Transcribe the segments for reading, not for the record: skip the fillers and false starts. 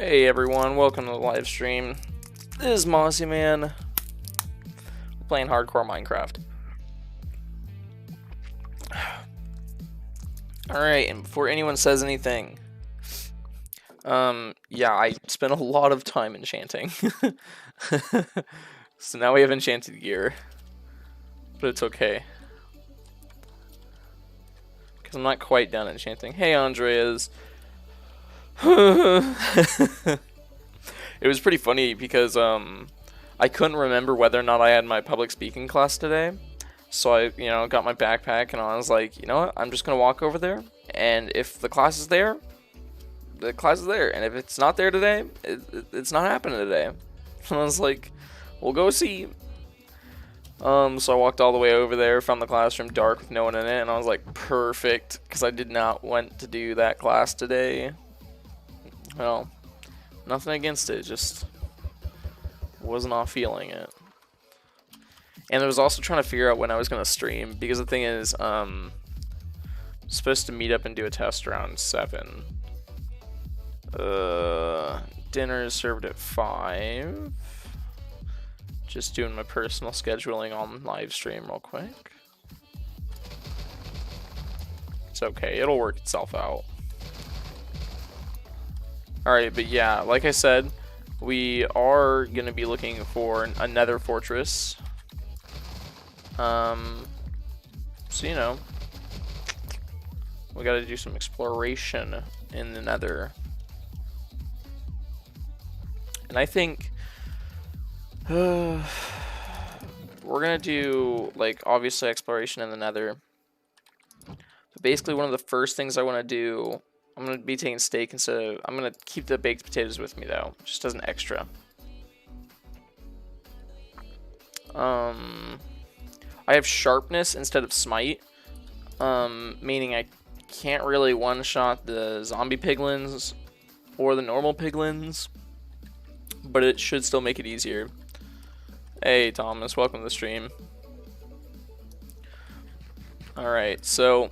Hey everyone, welcome to the live stream. This is Mossy Man. We're playing hardcore Minecraft. Alright, and before anyone says anything, yeah, I spent a lot of time enchanting. So now we have enchanted gear. But it's okay. Because I'm not quite done enchanting. Hey Andreas. It was pretty funny because I couldn't remember whether or not I had my public speaking class today. So I, got my backpack and I was like, you know what? I'm just gonna walk over there, and if the class is there, the class is there, and if it's not there today, it's not happening today. And I was like, we'll go see. So I walked all the way over there, found the classroom dark with no one in it, and I was like, perfect, because I did not want to do that class today. Well, nothing against it, just was not feeling it. And I was also trying to figure out when I was going to stream, because the thing is, I'm supposed to meet up and do a test around 7. Dinner is served at 5. Just doing my personal scheduling on live stream real quick. It's okay, it'll work itself out. Alright, but yeah, like I said, we are going to be looking for a nether fortress. So, we got to do some exploration in the nether. And I think we're going to do, like, obviously exploration in the nether. But basically one of the first things I want to do, I'm going to be taking steak instead of, I'm going to keep the baked potatoes with me though, just as an extra. I have sharpness instead of smite, meaning I can't really one-shot the zombie piglins or the normal piglins, but it should still make it easier. Hey Thomas, welcome to the stream. Alright, so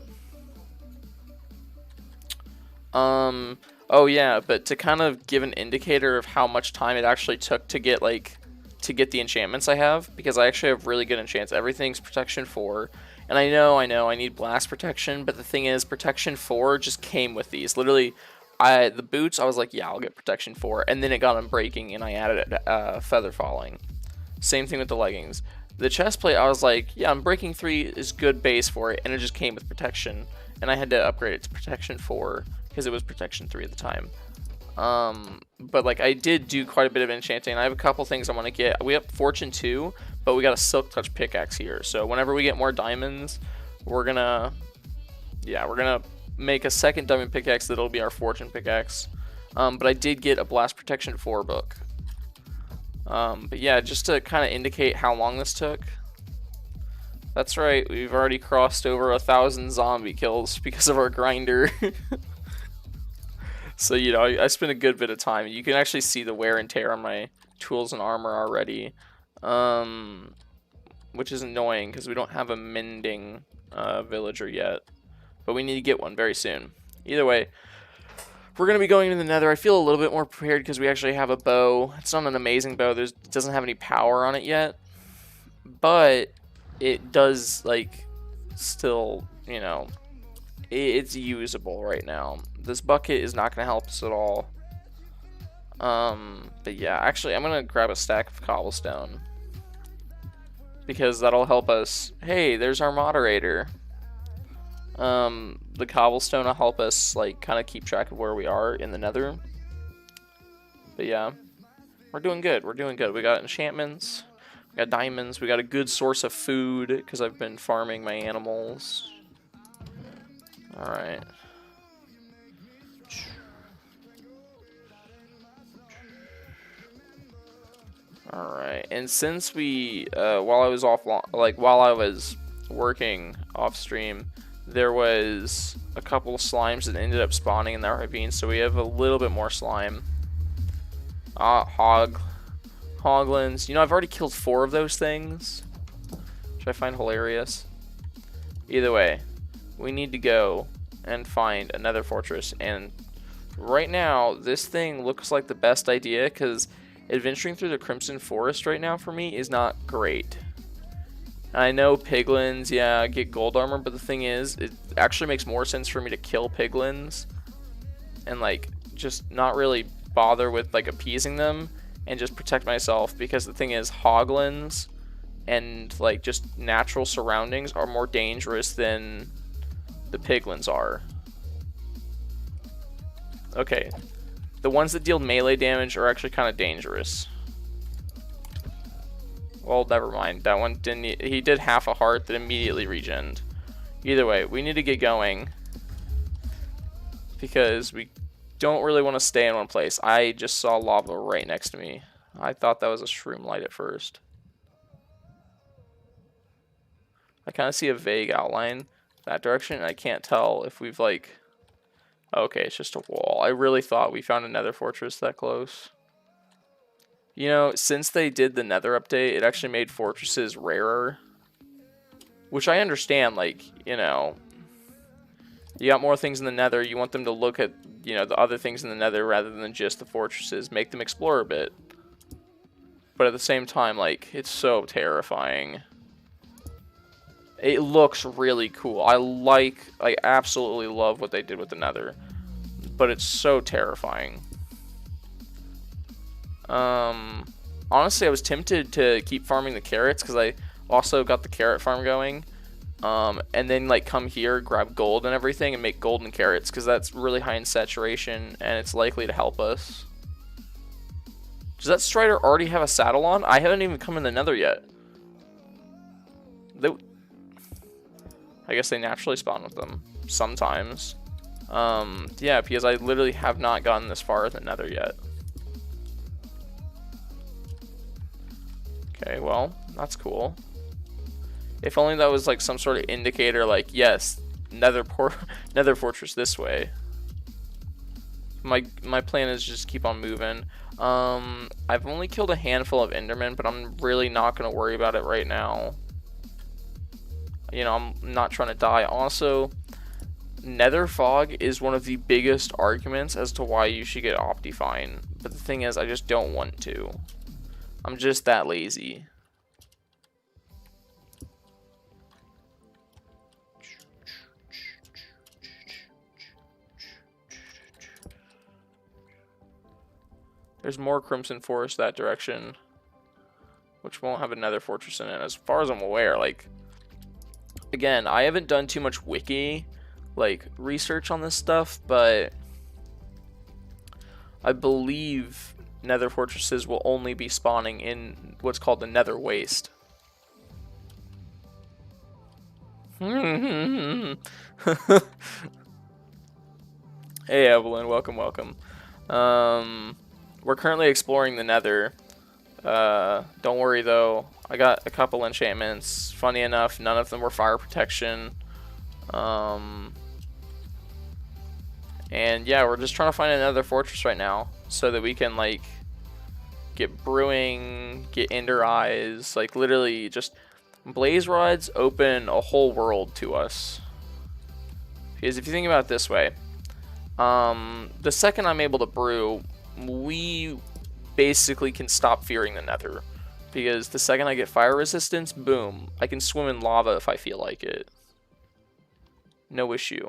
oh yeah, but to kind of give an indicator of how much time it actually took to get the enchantments I have, because I actually have really good enchants. Everything's protection 4, and I know I need blast protection, but the thing is, protection 4 just came with these. Literally, the boots, I was like, yeah, I'll get protection 4, and then it got unbreaking, and I added feather falling. Same thing with the leggings. The chest plate, I was like, yeah, unbreaking 3 is good base for it, and it just came with protection, and I had to upgrade it to protection 4 because it was protection 3 at the time. But like I did do quite a bit of enchanting. I have a couple things I want to get. We have fortune 2, but we got a silk touch pickaxe here. So whenever we get more diamonds, we're gonna make a second diamond pickaxe that'll be our fortune pickaxe. But I did get a blast protection 4 book. But yeah, just to kind of indicate how long this took. That's right, we've already crossed over 1,000 zombie kills because of our grinder. So, I spent a good bit of time. You can actually see the wear and tear on my tools and armor already. Which is annoying because we don't have a mending villager yet. But we need to get one very soon. Either way, we're going to be going into the nether. I feel a little bit more prepared because we actually have a bow. It's not an amazing bow. It doesn't have any power on it yet. But it does, still, it's usable right now. This bucket is not going to help us at all. But yeah, actually, I'm going to grab a stack of cobblestone. Because that'll help us. Hey, there's our moderator. The cobblestone will help us, kind of keep track of where we are in the nether. But yeah, we're doing good. We're doing good. We got enchantments. We got diamonds. We got a good source of food because I've been farming my animals. Alright. Alright, and since we, while I was working off stream, there was a couple of slimes that ended up spawning in the ravine, so we have a little bit more slime. Hoglins. I've already killed 4 of those things, which I find hilarious. Either way, we need to go and find another fortress, and right now, this thing looks like the best idea because adventuring through the Crimson Forest right now for me is not great. I know piglins, yeah, get gold armor, but the thing is, it actually makes more sense for me to kill piglins and like just not really bother with like appeasing them and just protect myself, because the thing is, hoglins and like just natural surroundings are more dangerous than the piglins are. Okay, the ones that deal melee damage are actually kind of dangerous. Well, never mind. That one didn't. He did half a heart that immediately regened. Either way, we need to get going because we don't really want to stay in one place. I just saw lava right next to me. I thought that was a shroom light at first. I kind of see a vague outline that direction, and I can't tell if we've like... Okay, it's just a wall. I really thought we found a nether fortress that close. You know, since they did the nether update, it actually made fortresses rarer. Which I understand, like, you know, you got more things in the nether, you want them to look at, you know, the other things in the nether rather than just the fortresses, make them explore a bit. But at the same time, like, it's so terrifying. It looks really cool. I absolutely love what they did with the nether. But it's so terrifying. Honestly, I was tempted to keep farming the carrots because I also got the carrot farm going. And then like come here, grab gold and everything, and make golden carrots because that's really high in saturation and it's likely to help us. Does that strider already have a saddle on? I haven't even come in the nether yet. I guess they naturally spawn with them sometimes. Yeah, because I literally have not gotten this far in the nether yet. Okay, well, that's cool. If only that was like some sort of indicator, like, yes, nether fortress this way. My plan is just keep on moving. I've only killed a handful of endermen, but I'm really not going to worry about it right now. You know, I'm not trying to die. Also, nether fog is one of the biggest arguments as to why you should get Optifine. But the thing is, I just don't want to. I'm just that lazy. There's more Crimson Forest that direction, which won't have another fortress in it, as far as I'm aware. Like, again, I haven't done too much wiki, like, research on this stuff, but I believe nether fortresses will only be spawning in what's called the nether waste. Hey Evelyn, welcome, welcome. We're currently exploring the nether. Don't worry though, I got a couple enchantments. Funny enough, none of them were fire protection. And yeah, we're just trying to find another fortress right now so that we can like get brewing, get ender eyes, like literally just blazerods open a whole world to us. Because if you think about it this way, the second I'm able to brew, we basically can stop fearing the nether. Because the second I get fire resistance, boom, I can swim in lava if I feel like it. No issue.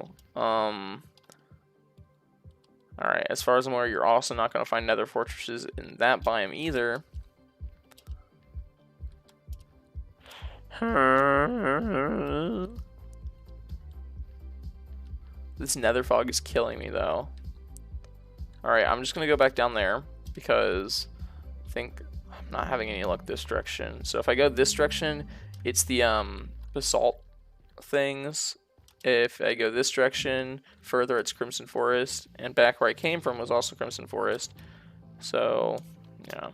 Alright, as far as I'm aware, you're also not going to find nether fortresses in that biome either. This nether fog is killing me, though. Alright, I'm just going to go back down there, because I think I'm not having any luck this direction. So if I go this direction, it's the basalt things. If I go this direction further, it's Crimson Forest, and back where I came from was also Crimson Forest. So, yeah.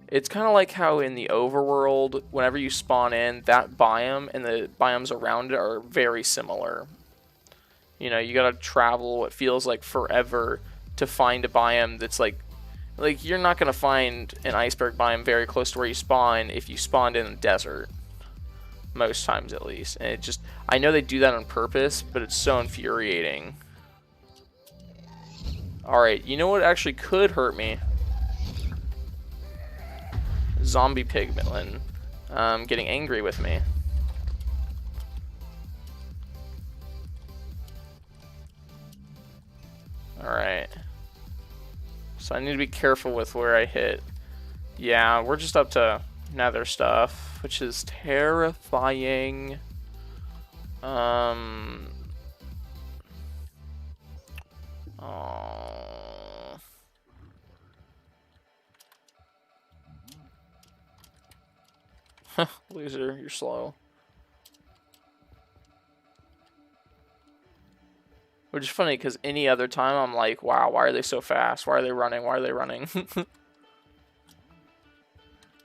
It's kind of like how in the overworld, whenever you spawn in, that biome and the biomes around it are very similar. You know, you gotta travel what feels like forever to find a biome that's like you're not gonna find an iceberg biome very close to where you spawn if you spawned in a desert. Most times, at least. And it just, I know they do that on purpose, but it's so infuriating. Alright, you know what actually could hurt me? Zombie piglin getting angry with me. Alright. So I need to be careful with where I hit. Yeah, we're just up to nether stuff, which is terrifying. Oh. Loser, you're slow. Which is funny, because any other time I'm like, wow, why are they so fast? Why are they running? Why are they running?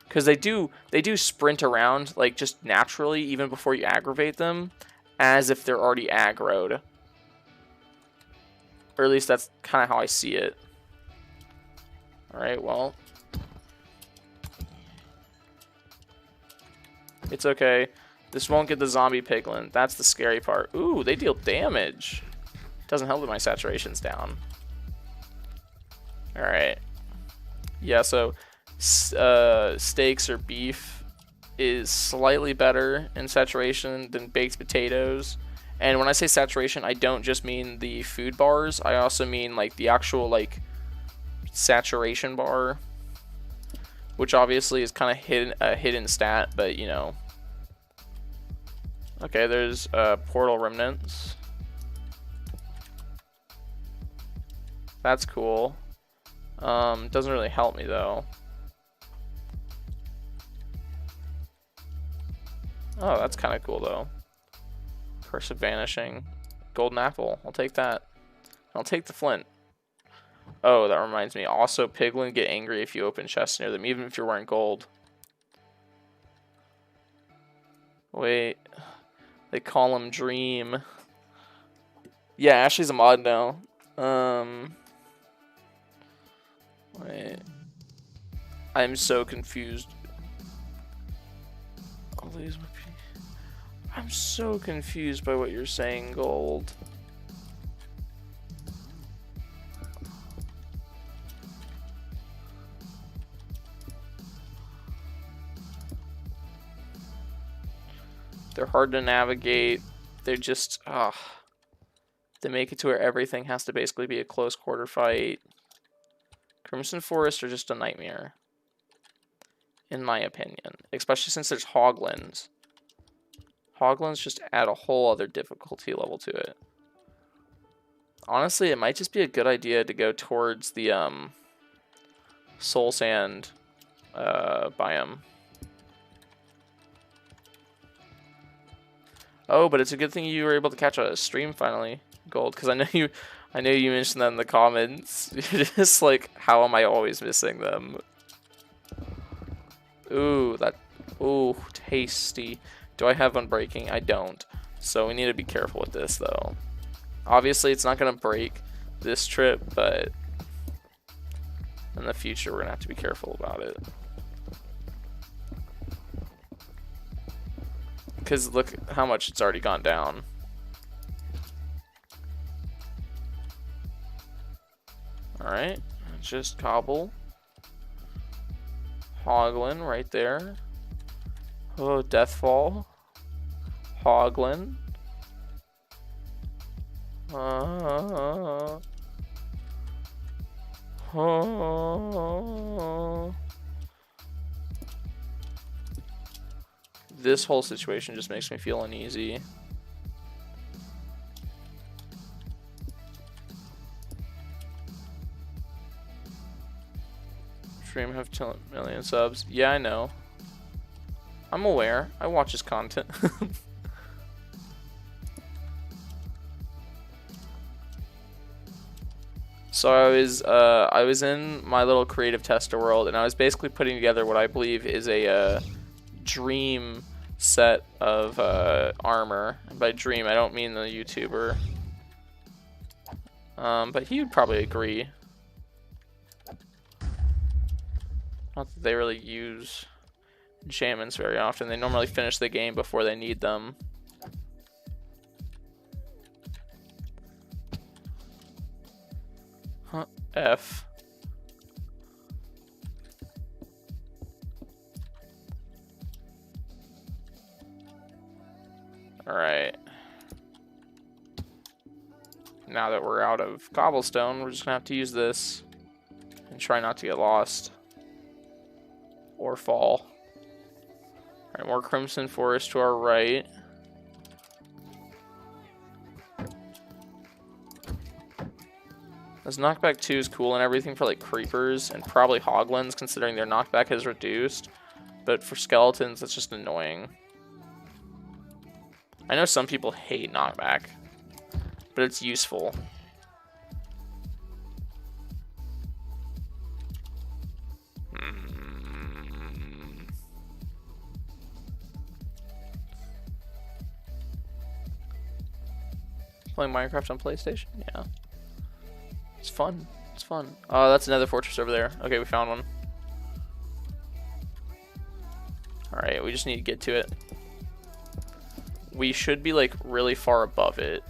Because they do sprint around, like, just naturally, even before you aggravate them, as if they're already aggroed. Or at least that's kind of how I see it. Alright, well. It's okay. This won't get the zombie piglin. That's the scary part. Ooh, they deal damage. Doesn't help that my saturation's down. Alright. Yeah, so steaks or beef is slightly better in saturation than baked potatoes. And when I say saturation, I don't just mean the food bars. I also mean like the actual like saturation bar, which obviously is kind of a hidden stat, but you know. Okay, there's portal remnants. That's cool. Doesn't really help me though. Oh, that's kind of cool though. Curse of Vanishing. Golden apple. I'll take that. I'll take the flint. Oh, that reminds me. Also, piglin get angry if you open chests near them, even if you're wearing gold. Wait. They call him Dream. Yeah, Ashley's a mod now. Wait. I'm so confused. I'm so confused by what you're saying, Gold. They're hard to navigate. They're just, they make it to where everything has to basically be a close quarter fight. Crimson Forest are just a nightmare, in my opinion. Especially since there's hoglins. Hoglins just add a whole other difficulty level to it. Honestly, it might just be a good idea to go towards the soul sand biome. Oh, but it's a good thing you were able to catch a stream finally, Gold, because I know you mentioned that in the comments. You're just like, how am I always missing them? Ooh, tasty. Do I have Unbreaking? I don't. So we need to be careful with this, though. Obviously, it's not going to break this trip, but in the future, we're going to have to be careful about it. Because look how much it's already gone down. Alright, just cobble. Hoglin right there. Oh, Deathfall. Hoglin. This whole situation just makes me feel uneasy. Stream have 10 million subs. Yeah, I know. I'm aware. I watch his content. So I was in my little creative tester world, and I was basically putting together what I believe is a dream set of armor. And by dream, I don't mean the YouTuber. But he would probably agree. Not that they really use enchantments very often. They normally finish the game before they need them. F. Alright. Now that we're out of cobblestone, we're just gonna have to use this and try not to get lost or fall. Alright, more crimson forest to our right. This knockback 2 is cool and everything for like creepers and probably hoglins, considering their knockback is reduced. But for skeletons, it's just annoying. I know some people hate knockback, but it's useful. Playing Minecraft on PlayStation? Yeah. It's fun. It's fun. Oh, that's another fortress over there. Okay, we found one. Alright, we just need to get to it. We should be like really far above it.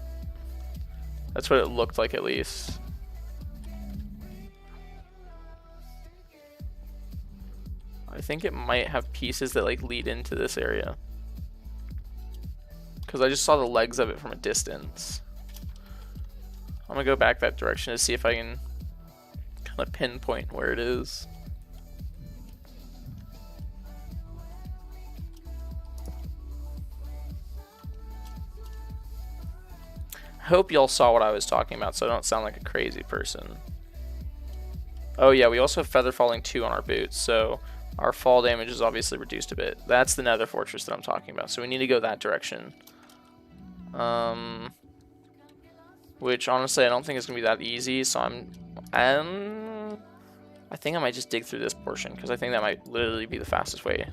That's what it looked like, at least. I think it might have pieces that like lead into this area, because I just saw the legs of it from a distance. I'm gonna go back that direction to see if I can kind of pinpoint where it is. I hope y'all saw what I was talking about so I don't sound like a crazy person. Oh yeah, we also have feather falling 2 on our boots, so our fall damage is obviously reduced a bit. That's the nether fortress that I'm talking about, so we need to go that direction. Which honestly I don't think it's gonna be that easy, so I think I might just dig through this portion, because I think that might literally be the fastest way.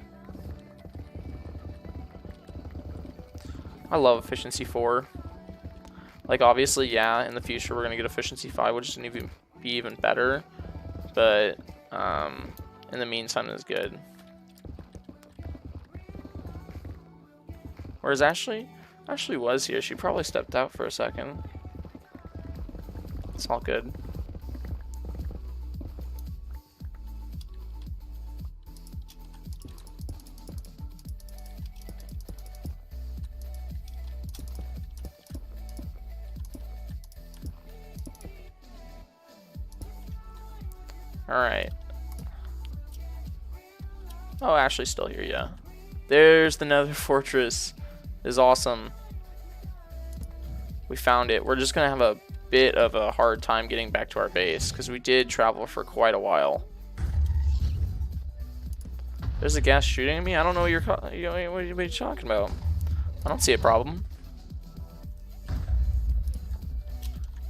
I love efficiency 4. Like, obviously, yeah, in the future we're gonna get efficiency 5, which is gonna be even better. But in the meantime, it's good. Whereas Ashley was here. She probably stepped out for a second. It's all good. Alright. Oh, Ashley's still here, yeah. There's the nether fortress. Is awesome. We found it. We're just gonna have a bit of a hard time getting back to our base, because we did travel for quite a while. There's a gas shooting at me? I don't know what what are you talking about. I don't see a problem.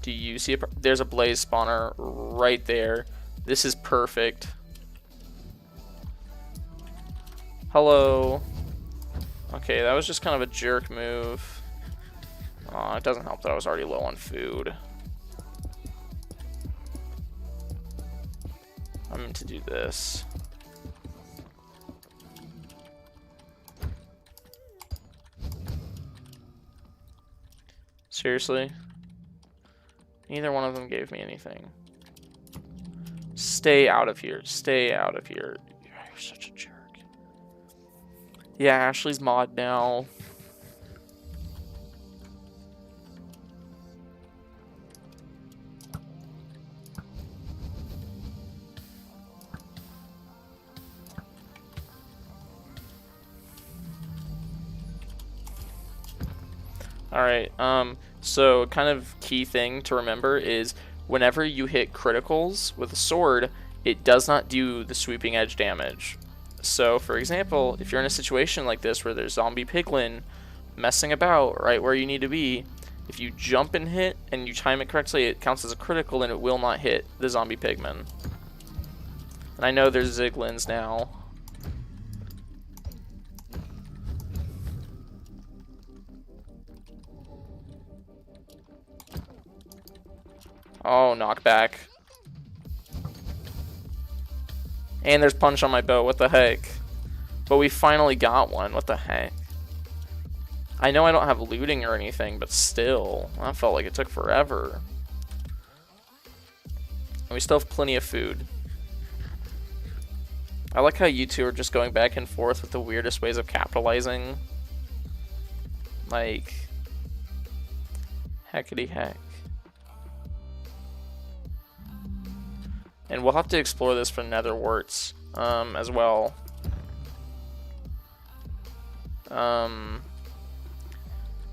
Do you see a problem? There's a blaze spawner right there. This is perfect. Hello. Okay, that was just kind of a jerk move. It doesn't help that I was already low on food. I'm meant to do this. Seriously? Neither one of them gave me anything. Stay out of here. Stay out of here. You're such a jerk. Yeah, Ashley's mod now. Alright, so kind of key thing to remember is whenever you hit criticals with a sword, it does not do the sweeping edge damage. So, for example, if you're in a situation like this where there's zombie piglin messing about right where you need to be, if you jump and hit and you time it correctly, it counts as a critical and it will not hit the zombie pigmen. And I know there's ziglins now. Oh, knockback. And there's punch on my bow, what the heck? But we finally got one, what the heck? I know I don't have looting or anything, but still, that felt like it took forever. And we still have plenty of food. I like how you two are just going back and forth with the weirdest ways of capitalizing. Like, heckity heck. And we'll have to explore this for nether warts as well.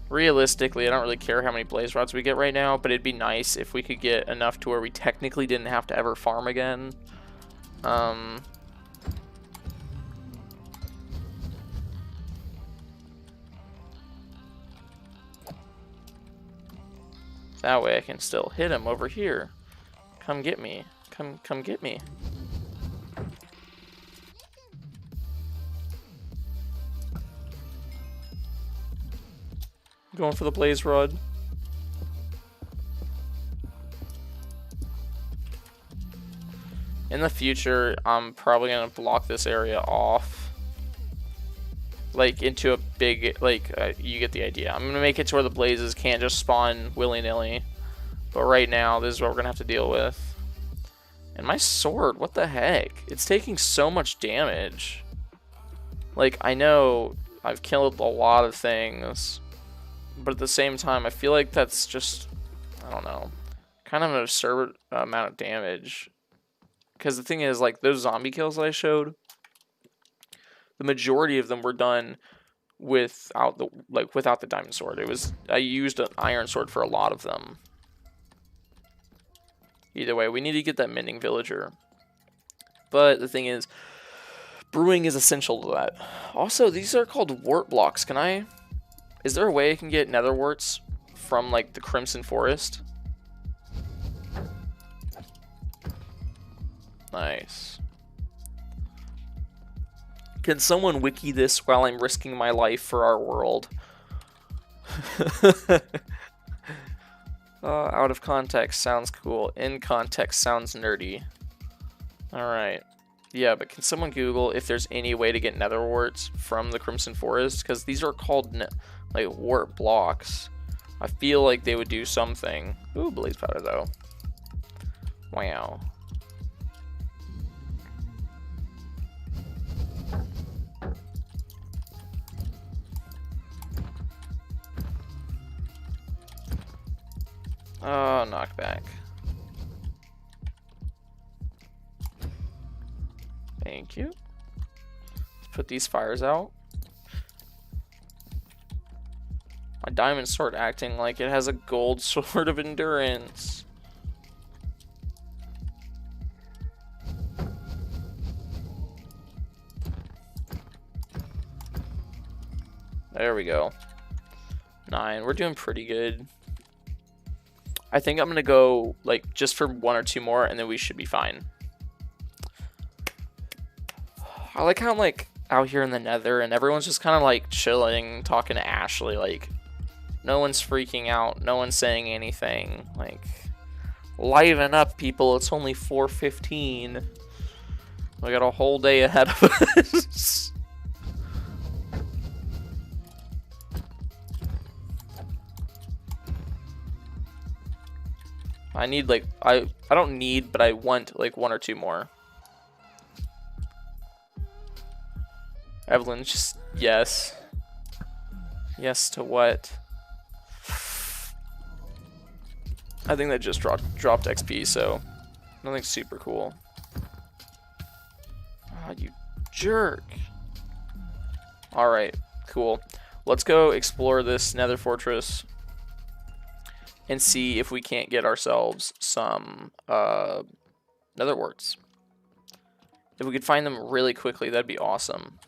Realistically, I don't really care how many blaze rods we get right now, but it'd be nice if we could get enough to where we technically didn't have to ever farm again. That way I can still hit him over here. Come get me. Come get me. Going for the blaze rod. In the future, I'm probably gonna block this area off. Like, into a big, like, you get the idea. I'm gonna make it to where the blazes can't just spawn willy-nilly. But right now, this is what we're gonna have to deal with. And my sword, what the heck? It's taking so much damage. Like, I know I've killed a lot of things, but at the same time, I feel like that's just, I don't know, kind of an absurd amount of damage. Because the thing is, like, those zombie kills that I showed, the majority of them were done without the diamond sword. I used an iron sword for a lot of them. Either way, we need to get that mending villager. But the thing is, brewing is essential to that. Also, these are called wart blocks. Is there a way I can get nether warts from, like, the Crimson Forest? Nice. Can someone wiki this while I'm risking my life for our world? Out of context sounds cool. In context sounds nerdy. Alright. Yeah, but can someone Google if there's any way to get nether warts from the Crimson Forest? Because these are called, like, wart blocks. I feel like they would do something. Ooh, blaze powder, though. Wow. Oh, knockback. Thank you. Let's put these fires out. My diamond sword acting like it has a gold sword of endurance. There we go. 9. We're doing pretty good. I think I'm gonna go, like, just for 1 or 2 more, and then we should be fine. I like how I'm, like, out here in the nether, and everyone's just kind of, like, chilling, talking to Ashley. Like, no one's freaking out. No one's saying anything. Like, liven up, people. It's only 4:15. We got a whole day ahead of us. I need, like, I don't need, but I want, like, 1 or 2 more. Evelyn, just, yes. Yes to what? I think that just dropped XP, so nothing super cool. Oh, you jerk. Alright, cool. Let's go explore this nether fortress and see if we can't get ourselves some nether warts. If we could find them really quickly, that'd be awesome.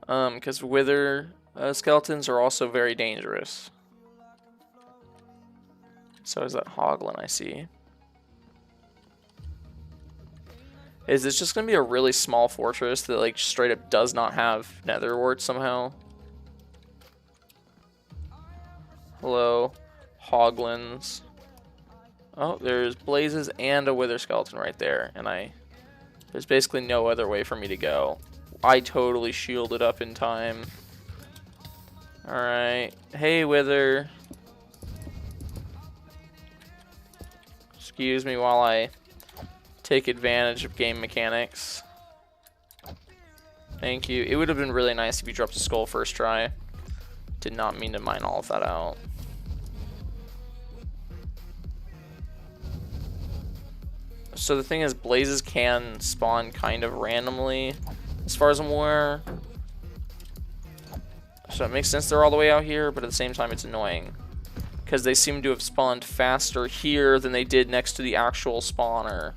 Because wither skeletons are also very dangerous. So is that Hoglin I see. Is this just going to be a really small fortress that, like, straight up does not have nether warts somehow? Hello, Hoglins. Oh, there's blazes and a wither skeleton right there, and there's basically no other way for me to go. I totally shielded up in time. Alright. Hey, wither. Just Excuse me while I take advantage of game mechanics. Thank you. It would have been really nice if you dropped a skull first try. Did not mean to mine all of that out. So the thing is, blazes can spawn kind of randomly, as far as I'm aware. So it makes sense they're all the way out here, but at the same time it's annoying. Because they seem to have spawned faster here than they did next to the actual spawner.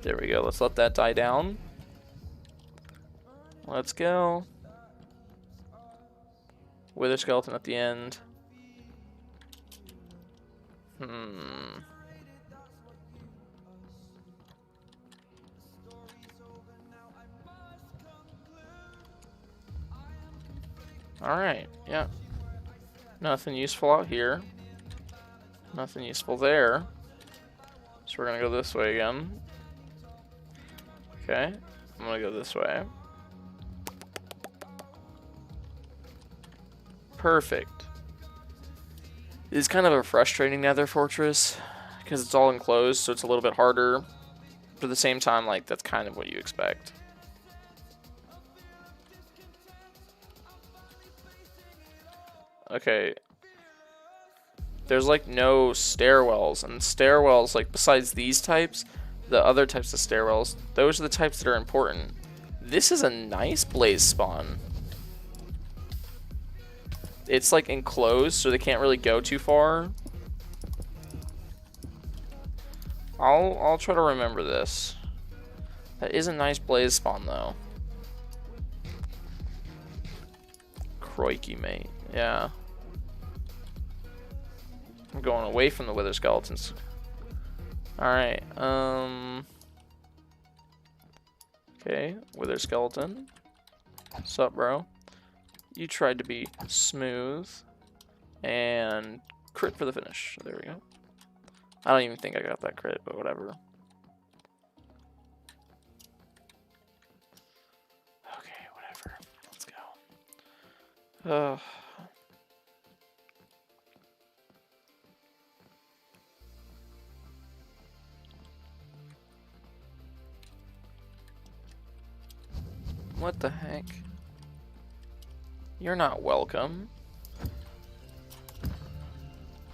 There we go, let's let that die down. Let's go. Wither skeleton at the end. Alright, yeah. Nothing useful out here. Nothing useful there. So we're gonna go this way again. Okay, I'm gonna go this way. Perfect. It's kind of a frustrating nether fortress because it's all enclosed, so it's a little bit harder. But at the same time, like, that's kind of what you expect. Okay. There's like no stairwells, and stairwells, like besides these types, the other types of stairwells, those are the types that are important. This is a nice blaze spawn. It's like enclosed, so they can't really go too far. I'll try to remember this. That is a nice blaze spawn though. Crikey, mate. Yeah. I'm going away from the wither skeletons. Alright, okay, wither skeleton. Sup, bro? You tried to be smooth. And crit for the finish. There we go. I don't even think I got that crit, but whatever. Okay, whatever. Let's go. What the heck? You're not welcome.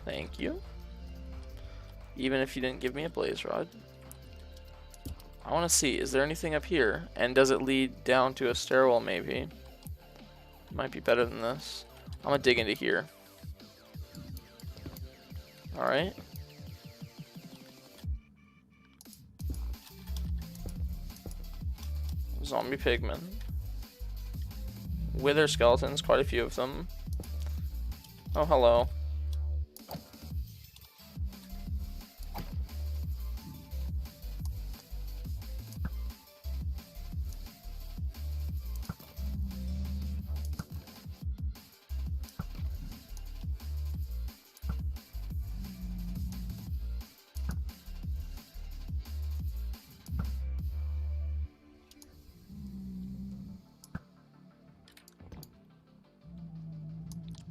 Thank you. Even if you didn't give me a blaze rod. I want to see, is there anything up here? And does it lead down to a stairwell maybe? Might be better than this. I'm gonna dig into here. Alright. Zombie pigmen. Wither skeletons, quite a few of them. Oh, hello.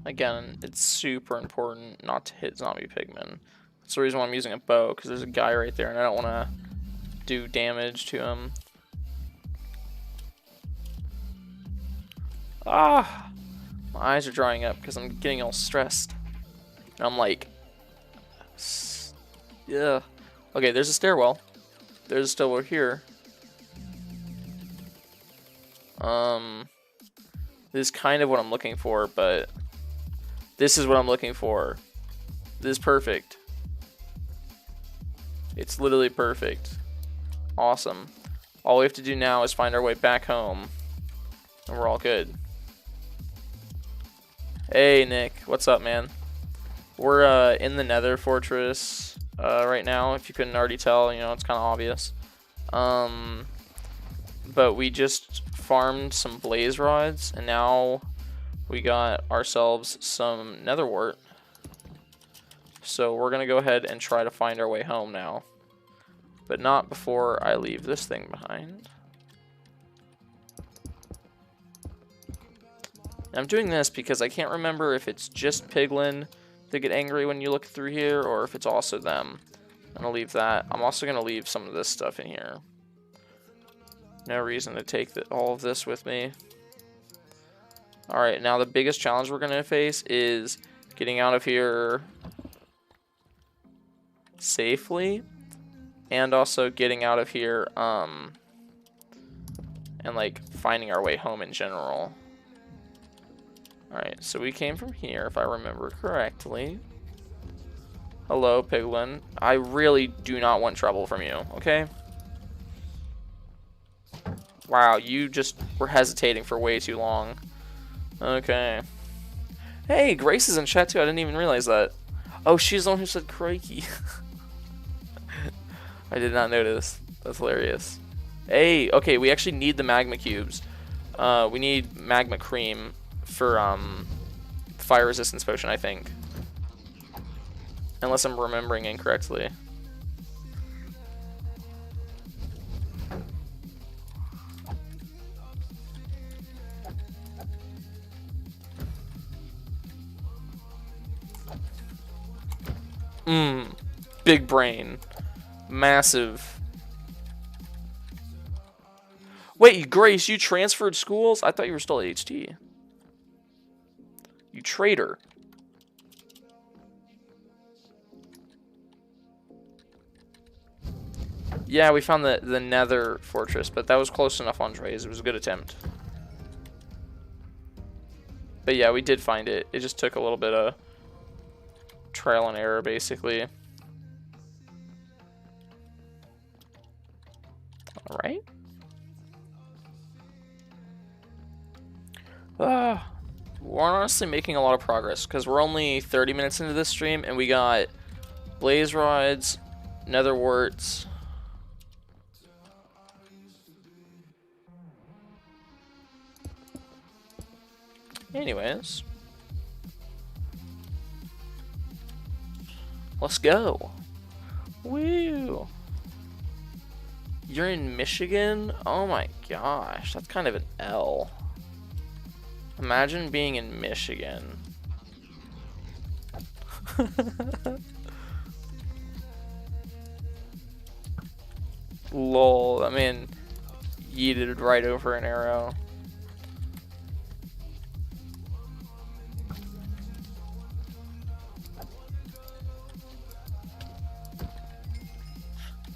Again, it's super important not to hit zombie pigmen. That's the reason why I'm using a bow, because there's a guy right there and I don't want to do damage to him. Ah! My eyes are drying up because I'm getting all stressed. And I'm like... Yeah. Okay, there's a stairwell. There's a stairwell here. This is kind of what I'm looking for, but... This is what I'm looking for. This is perfect. It's literally perfect. Awesome. All we have to do now is find our way back home. And we're all good. Hey, Nick. What's up, man? We're in the nether fortress right now. If you couldn't already tell, you know, it's kind of obvious. But we just farmed some blaze rods, and now... we got ourselves some nether wart. So we're going to go ahead and try to find our way home now. But not before I leave this thing behind. And I'm doing this because I can't remember if it's just piglin that get angry when you look through here, or if it's also them. I'm gonna leave that. I'm also gonna leave some of this stuff in here. No reason to take all of this with me. Alright, now the biggest challenge we're gonna face is getting out of here safely, and also getting out of here, and like finding our way home in general. Alright, so we came from here, if I remember correctly. Hello, piglin. I really do not want trouble from you, okay? Wow, you just were hesitating for way too long. Okay. Hey, Grace is in chat too, I didn't even realize that. Oh, she's the one who said crikey. I did not notice. That's hilarious. Hey, okay, we actually need the magma cubes. We need magma cream for fire resistance potion, I think. Unless I'm remembering incorrectly. Big brain. Massive. Wait, Grace, you transferred schools? I thought you were still at HT. You traitor. Yeah, we found the nether fortress, but that was close enough on Dre's. It was a good attempt. But yeah, we did find it. It just took a little bit of trial and error, basically. Alright. We're honestly making a lot of progress, because we're only 30 minutes into this stream, and we got blazerods, nether warts. Anyways. Let's go. Woo. You're in Michigan? Oh my gosh, that's kind of an L. Imagine being in Michigan. Lol, I mean, yeeted right over an arrow.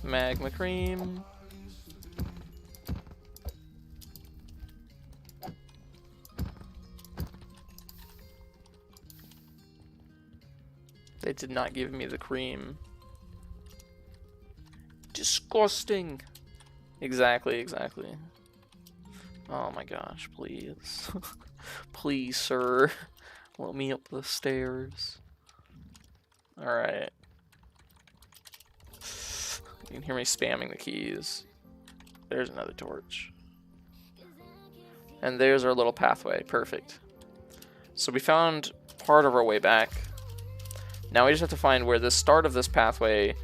Magma cream. They did not give me the cream. Disgusting. Exactly, exactly. Oh my gosh, please. Please, sir. Let me up the stairs. Alright. You can hear me spamming the keys. There's another torch. And there's our little pathway. Perfect. So we found part of our way back. Now we just have to find where the start of this pathway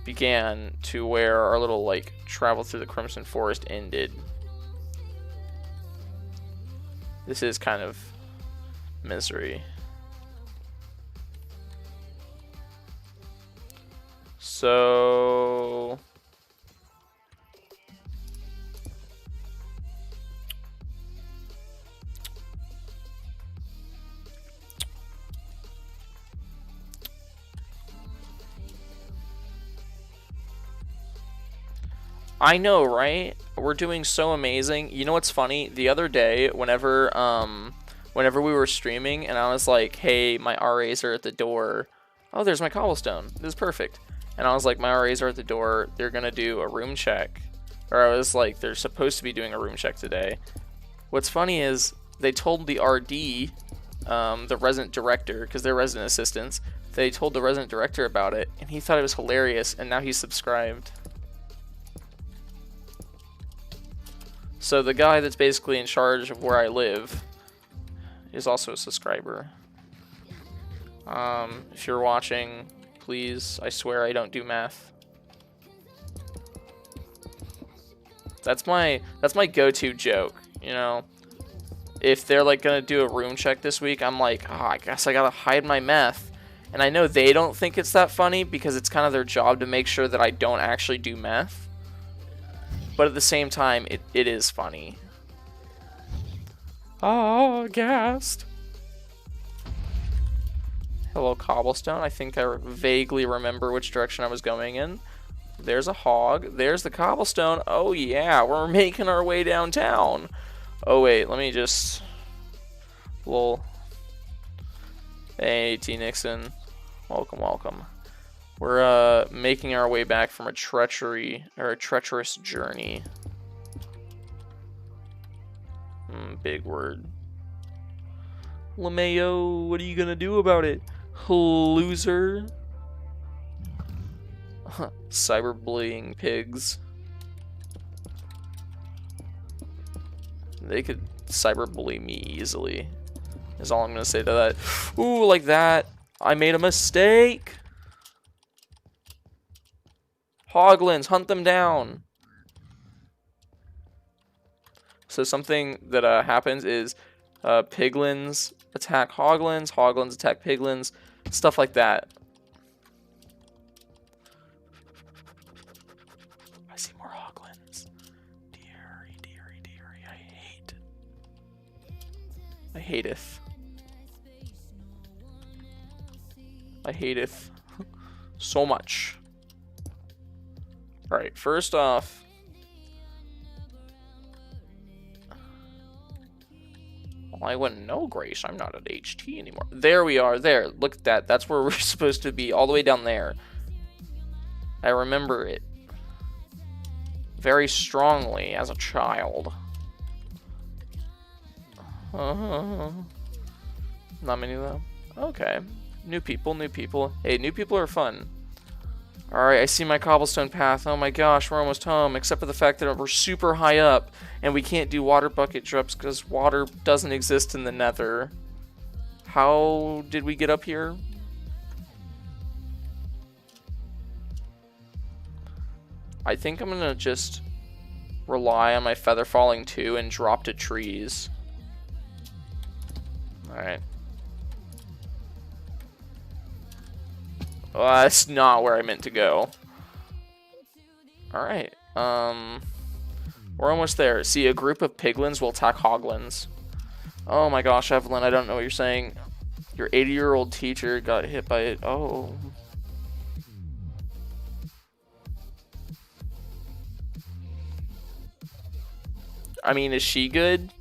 began to where our little, like, travel through the Crimson Forest ended. This is kind of misery. So... I know, right? We're doing so amazing. You know what's funny? The other day, whenever we were streaming, and I was like, hey, my RAs are at the door. Oh, there's my cobblestone. This is perfect. And I was like, my RAs are at the door. They're going to do a room check. Or I was like, they're supposed to be doing a room check today. What's funny is they told the RD, the resident director, because they're resident assistants, they told the resident director about it, and he thought it was hilarious, and now he's subscribed. So the guy that's basically in charge of where I live is also a subscriber. If you're watching, please, I swear I don't do math. That's my go-to joke, you know. if they're like gonna do a room check this week, I'm like, oh, I guess I gotta hide my meth. And I know they don't think it's that funny because it's kind of their job to make sure that I don't actually do meth. But at the same time, it is funny. Oh, gassed. Hello, cobblestone. I think I vaguely remember which direction I was going in. There's a hog. There's the cobblestone. Oh, yeah. We're making our way downtown. Oh, wait. Let me just... Lol. Hey, T. Nixon. Welcome, welcome. We're making our way back from a treacherous journey. Big word. LeMayo, what are you gonna do about it, loser? Cyberbullying pigs. They could cyberbully me easily. Is all I'm gonna say to that. Ooh, like that. I made a mistake. Hoglins, hunt them down. So something that happens is piglins attack hoglins, hoglins attack piglins, stuff like that. I see more hoglins. Deary, deary, deary, I hateth. I hateth so much. Alright, first off, well, I wouldn't know, Grace. I'm not at HT anymore. There we are. There. Look at that. That's where we're supposed to be. All the way down there. I remember it very strongly as a child. Not many of them. Okay. New people, new people. Hey, new people are fun. Alright, I see my cobblestone path. Oh my gosh, we're almost home. Except for the fact that we're super high up and we can't do water bucket drops because water doesn't exist in the nether. How did we get up here? I think I'm gonna just rely on my feather falling too and drop to trees. Alright. Well, that's not where I meant to go. Alright. We're almost there. See, a group of piglins will attack hoglins. Oh my gosh, Evelyn, I don't know what you're saying. Your 80-year-old teacher got hit by it. Oh. I mean, is she good?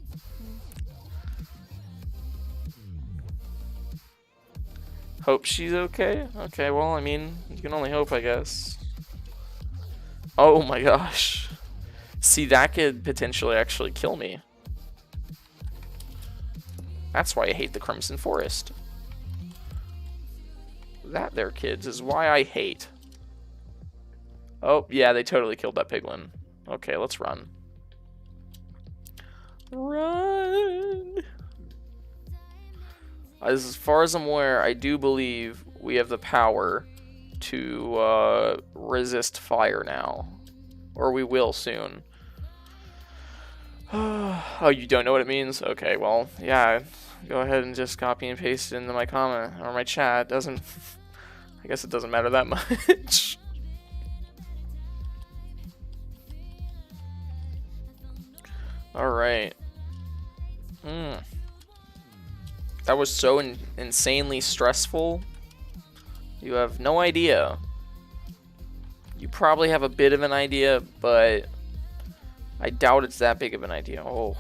Hope she's okay? Okay, well, I mean, you can only hope, I guess. Oh my gosh. See, that could potentially actually kill me. That's why I hate the Crimson Forest. That there, kids, is why I hate. Oh, yeah, they totally killed that piglin. Okay, let's run. Run! As far as I'm aware, I do believe we have the power to resist fire now. Or we will soon. Oh, you don't know what it means? Okay, well, yeah. Go ahead and just copy and paste it into my comment or my chat. Doesn't... I guess it doesn't matter that much. Alright. That was so insanely stressful. You have no idea. You probably have a bit of an idea, but I doubt it's that big of an idea. Oh.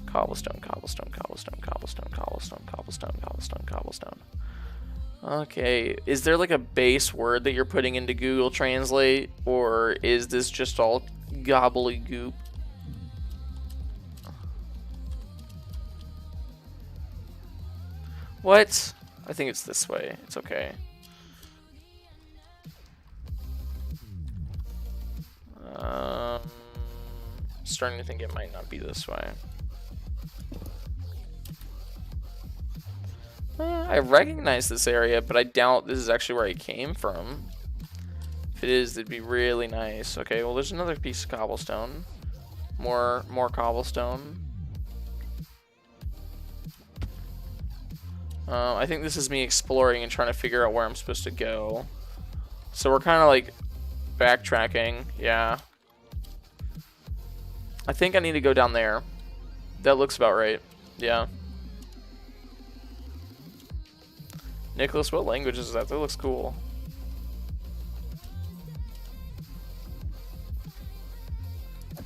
Cobblestone, cobblestone, cobblestone, cobblestone, cobblestone, cobblestone, cobblestone, cobblestone. Okay, is there like a base word that you're putting into Google Translate, or is this just all gobbledygook? What? I think it's this way. It's okay. Starting to think it might not be this way. I recognize this area, but I doubt this is actually where I came from. If it is, it'd be really nice. Okay, well, there's another piece of cobblestone. More cobblestone. I think this is me exploring and trying to figure out where I'm supposed to go. So we're kind of like backtracking. Yeah. I think I need to go down there. That looks about right. Yeah. Nicholas, what language is that? That looks cool.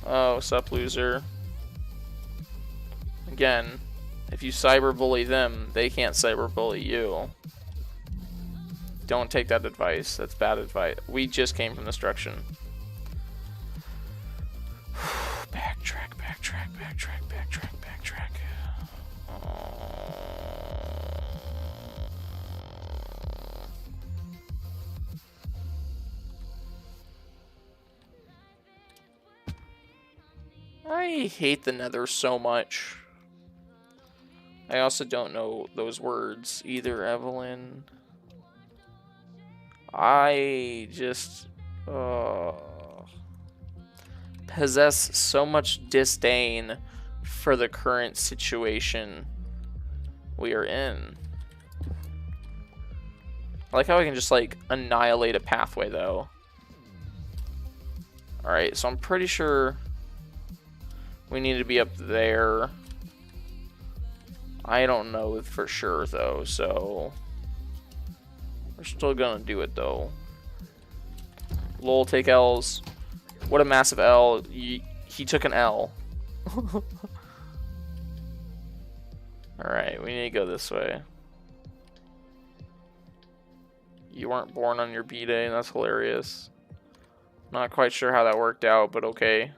Oh, sup, loser. Again, if you cyberbully them, they can't cyberbully you. Don't take that advice. That's bad advice. We just came from destruction. Backtrack. I hate the nether so much. I also don't know those words either, Evelyn. I just possess so much disdain for the current situation we are in. I like how I can just like annihilate a pathway though. Alright, so I'm pretty sure we need to be up there. I don't know for sure though, so we're still gonna do it though. Lol, take L's. What a massive L. He took an L. Alright, we need to go this way. You weren't born on your B-Day, that's hilarious. Not quite sure how that worked out, but okay.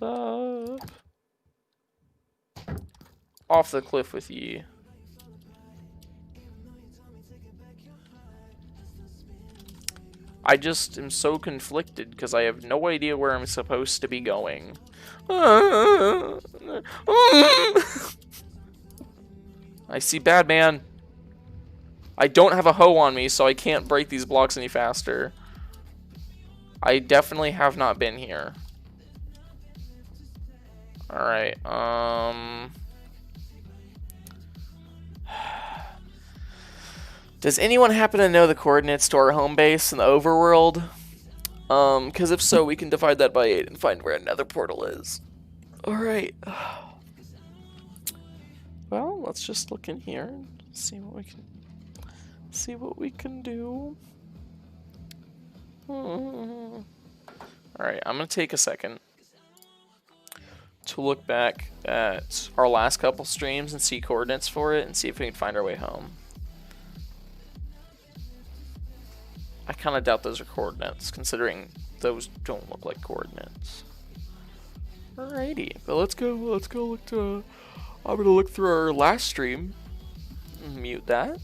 What's up? Off the cliff with ye. I just am so conflicted because I have no idea where I'm supposed to be going. I see bad man. I don't have a hoe on me, so I can't break these blocks any faster. I definitely have not been here. Alright, does anyone happen to know the coordinates to our home base in the overworld? Because if so, we can divide that by 8 and find where another portal is. Alright. Well, let's just look in here and see what we can do. Alright, I'm gonna take a second to look back at our last couple streams and see coordinates for it and see if we can find our way home. I kind of doubt those are coordinates, considering those don't look like coordinates. Alrighty, but let's go look to, I'm gonna look through our last stream, mute that,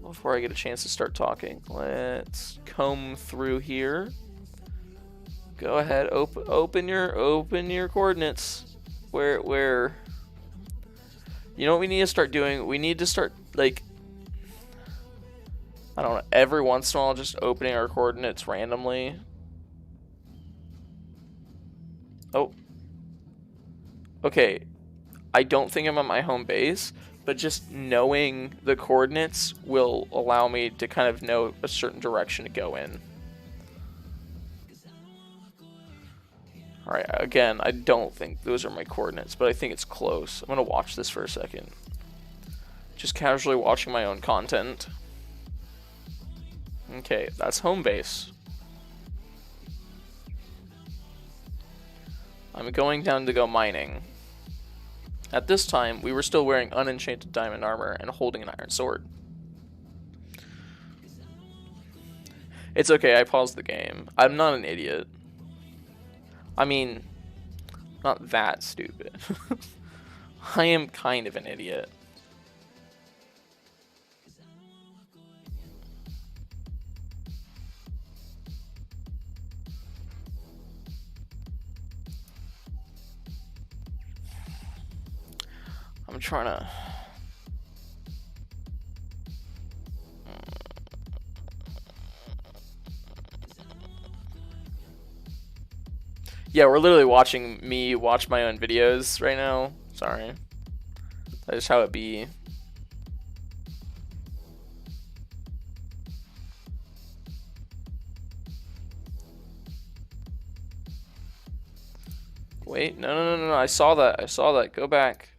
before I get a chance to start talking. Let's comb through here. Go ahead, open your coordinates. Where? You know what we need to start doing? We need to start, like, I don't know, every once in a while just opening our coordinates randomly. Oh. Okay. I don't think I'm at my home base, but just knowing the coordinates will allow me to kind of know a certain direction to go in. Alright, again, I don't think those are my coordinates, but I think it's close. I'm going to watch this for a second. Just casually watching my own content. Okay, that's home base. I'm going down to go mining. At this time, we were still wearing unenchanted diamond armor and holding an iron sword. It's okay, I paused the game. I'm not an idiot. I mean, not that stupid. I am kind of an idiot. trying to... Yeah, we're literally watching me watch my own videos right now. Sorry. That is how it be. Wait, no. I saw that. Go back.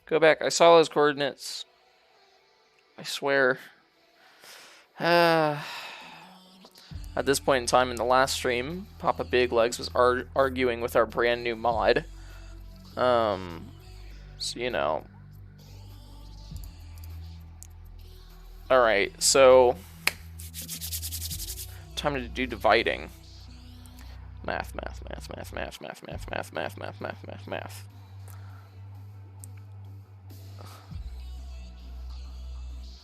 Go back. I saw those coordinates. I swear. At this point in time in the last stream, Papa Big Legs was arguing with our brand new mod. So, you know. Alright, so... time to do dividing. Math.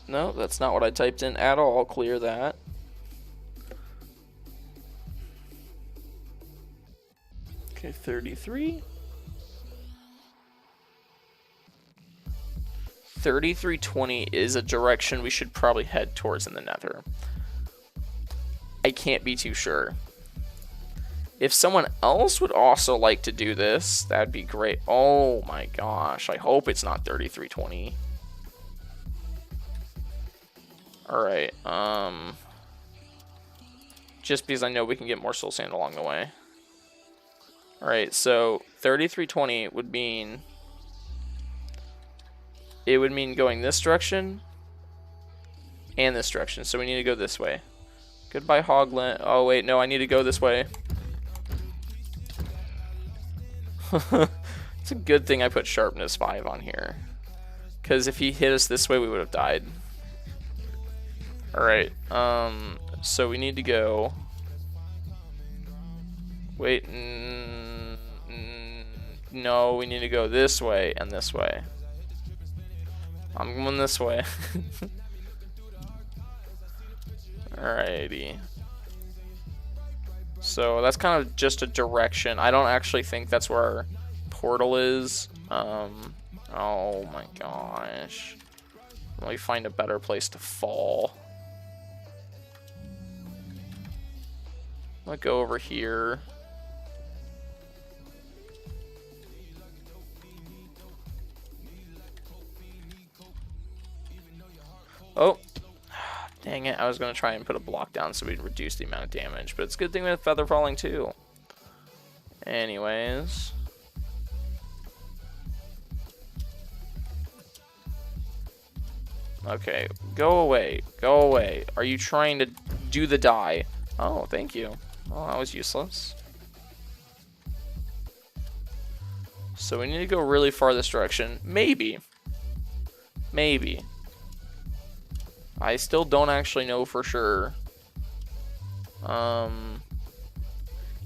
No, that's not what I typed in at all. I'll clear that. Okay, 33. 3320 is a direction we should probably head towards in the nether. I can't be too sure. If someone else would also like to do this, that'd be great. Oh my gosh, I hope it's not 3320. Alright, just because I know we can get more soul sand along the way. Alright, so 3320 would mean... it would mean going this direction and this direction. So we need to go this way. Goodbye, Hogland. Oh, wait, no, I need to go this way. It's a good thing I put sharpness 5 on here. Because if he hit us this way, we would have died. Alright, so we need to go... wait, no, we need to go this way and this way. I'm going this way. Alrighty. So that's kind of just a direction. I don't actually think that's where our portal is. Oh my gosh. Let me find a better place to fall. I'll go over here. Oh, dang it. I was going to try and put a block down so we'd reduce the amount of damage, but it's a good thing we have feather falling too. Anyways. Okay, go away. Go away. Are you trying to do the die? Oh, thank you. Well, that was useless. So we need to go really far this direction. Maybe. Maybe. I still don't actually know for sure.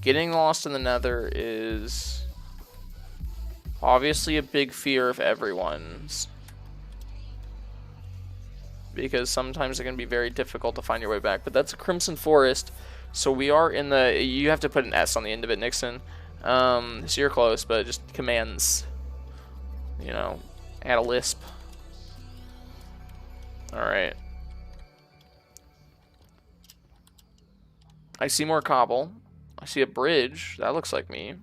Getting lost in the nether is obviously a big fear of everyone's. Because sometimes it can be very difficult to find your way back. But that's a Crimson Forest. So we are in the... you have to put an S on the end of it, Nixon. So you're close, but just commands. You know, add a lisp. Alright. I see more cobble. I see a bridge. That looks like me.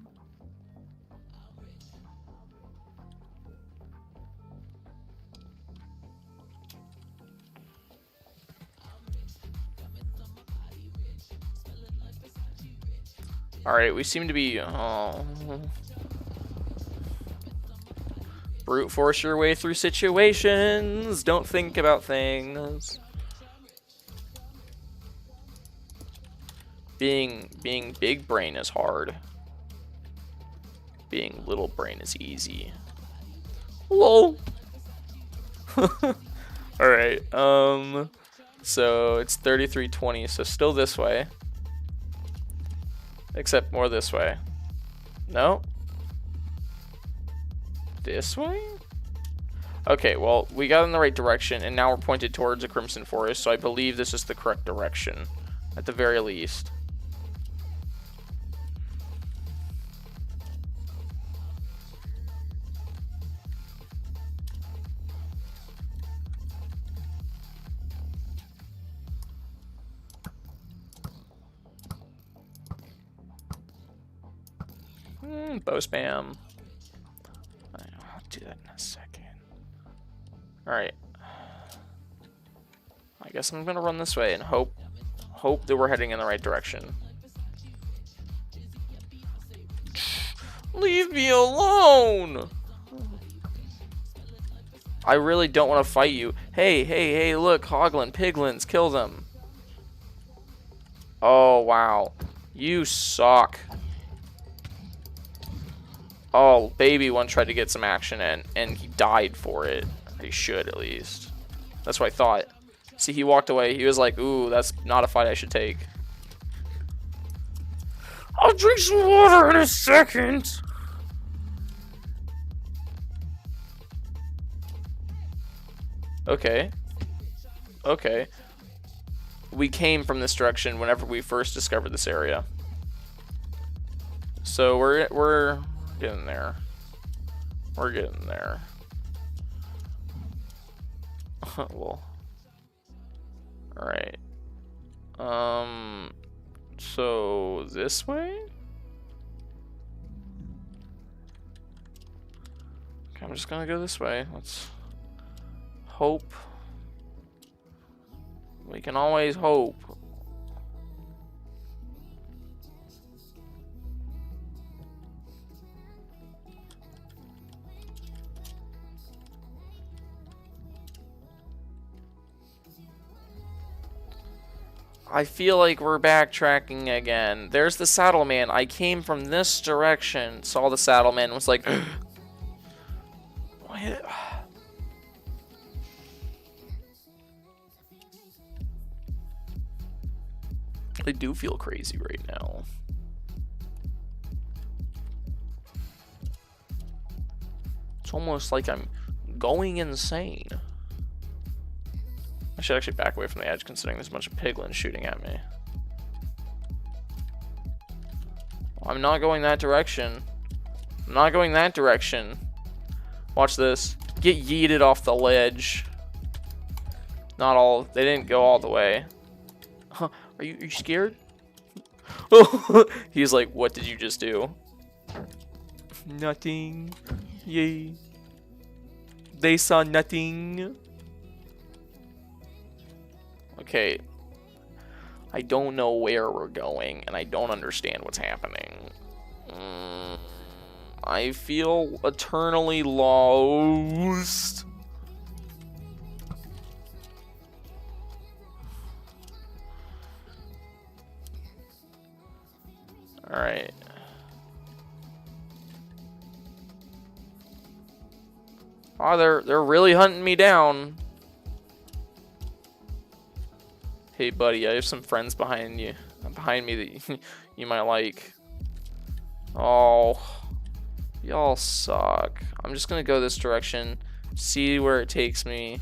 Alright, we seem to be... oh. Brute force your way through situations. Don't think about things. Being big brain is hard. Being little brain is easy. Lol. Alright, so it's 3320, so still this way. Except more this way. No? This way? Okay, well, we got in the right direction, and now we're pointed towards a Crimson Forest, so I believe this is the correct direction, at the very least. Bow spam. I'll do that in a second. Alright. I guess I'm gonna run this way and hope that we're heading in the right direction. Leave me alone! I really don't want to fight you. Hey, look, hoglin, piglins, kill them. Oh, wow. You suck. Oh, baby one tried to get some action in, and he died for it. He should, at least. That's what I thought. See, he walked away. He was like, ooh, that's not a fight I should take. I'll drink some water in a second. Okay. Okay. We came from this direction whenever we first discovered this area. So we're getting there. We're getting there. Well. Alright. So this way? Okay, I'm just gonna go this way. Let's hope. We can always hope. I feel like we're backtracking again. There's the saddle man. I came from this direction, saw the saddle man, was like, what? I do feel crazy right now. It's almost like I'm going insane. I should actually back away from the edge considering there's a bunch of piglins shooting at me. I'm not going that direction. I'm not going that direction. Watch this. Get yeeted off the ledge. Not all. They didn't go all the way. Huh. Are you scared? He's like, what did you just do? Nothing. Yay. They saw nothing. Okay. I don't know where we're going, and I don't understand what's happening. I feel eternally lost. Alright. Oh, they're really hunting me down. Hey buddy, I have some friends behind me that you might like. Oh, y'all suck. I'm just gonna go this direction, see where it takes me.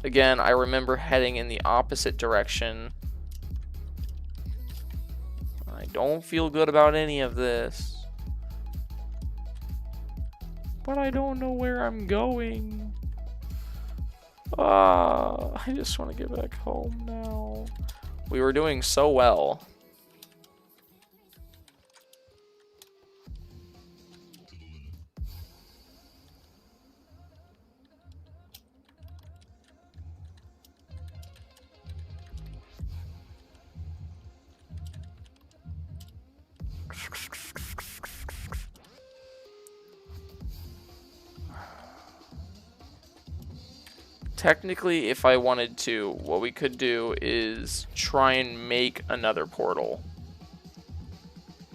Again, I remember heading in the opposite direction. I don't feel good about any of this. But I don't know where I'm going. I just want to get back home now. We were doing so well. Technically, if I wanted to, what we could do is try and make another portal.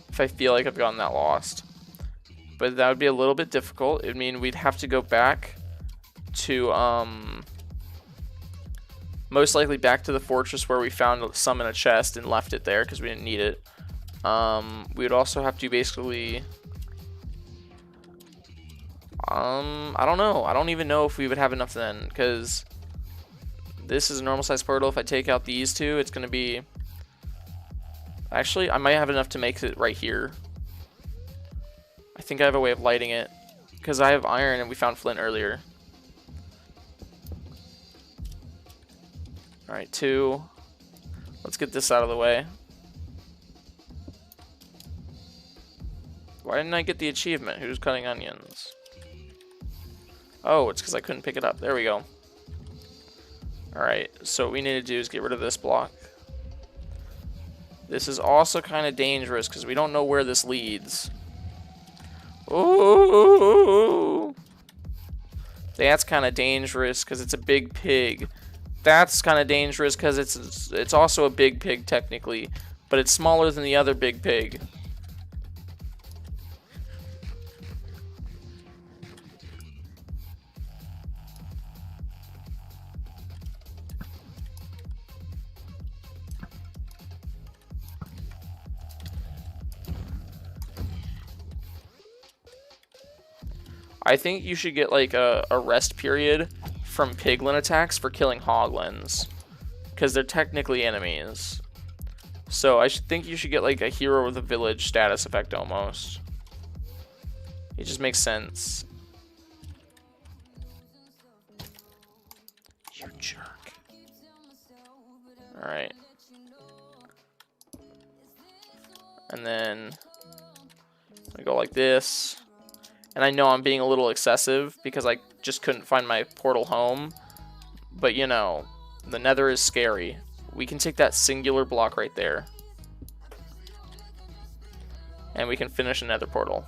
If I feel like I've gotten that lost. But that would be a little bit difficult. It'd mean we'd have to go back to, most likely back to the fortress where we found some in a chest and left it there because we didn't need it. We would also have to basically... I don't know. I don't even know if we would have enough then, because this is a normal size portal. If I take out these two, it's going to be... Actually, I might have enough to make it right here. I think I have a way of lighting it, because I have iron and we found flint earlier. Alright, 2. Let's get this out of the way. Why didn't I get the achievement? Who's cutting onions? Oh, it's because I couldn't pick it up. There we go. Alright, so what we need to do is get rid of this block. This is also kind of dangerous because we don't know where this leads. Ooh! That's kind of dangerous because it's a big pig. That's kind of dangerous because it's also a big pig technically, but it's smaller than the other big pig. I think you should get like a rest period from piglin attacks for killing hoglins, because they're technically enemies. So I think you should get like a hero of the village status effect almost. It just makes sense. You jerk. Alright. And then I go like this. And I know I'm being a little excessive because I just couldn't find my portal home. But you know, the nether is scary. We can take that singular block right there. And we can finish a nether portal.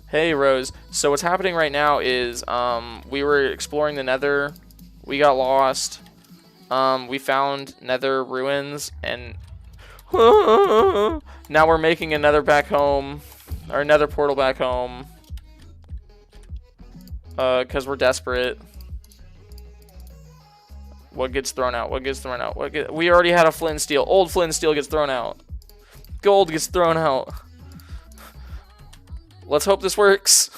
Hey Rose, so what's happening right now is we were exploring the nether. We got lost. We found nether ruins and now we're making a nether back home. Or nether portal back home. Because we're desperate. What gets thrown out? What gets thrown out? We already had a flint and steel. Old flint and steel gets thrown out. Gold gets thrown out. Let's hope this works.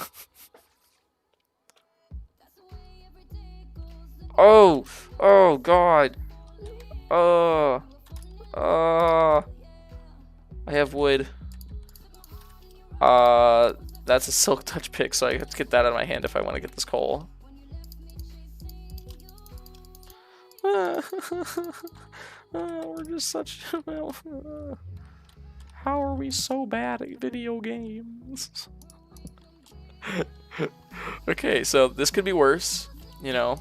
Oh! Oh, God. I have wood. That's a silk touch pick, so I have to get that out of my hand if I want to get this coal. We're just such... how are we so bad at video games? Okay, so this could be worse, you know.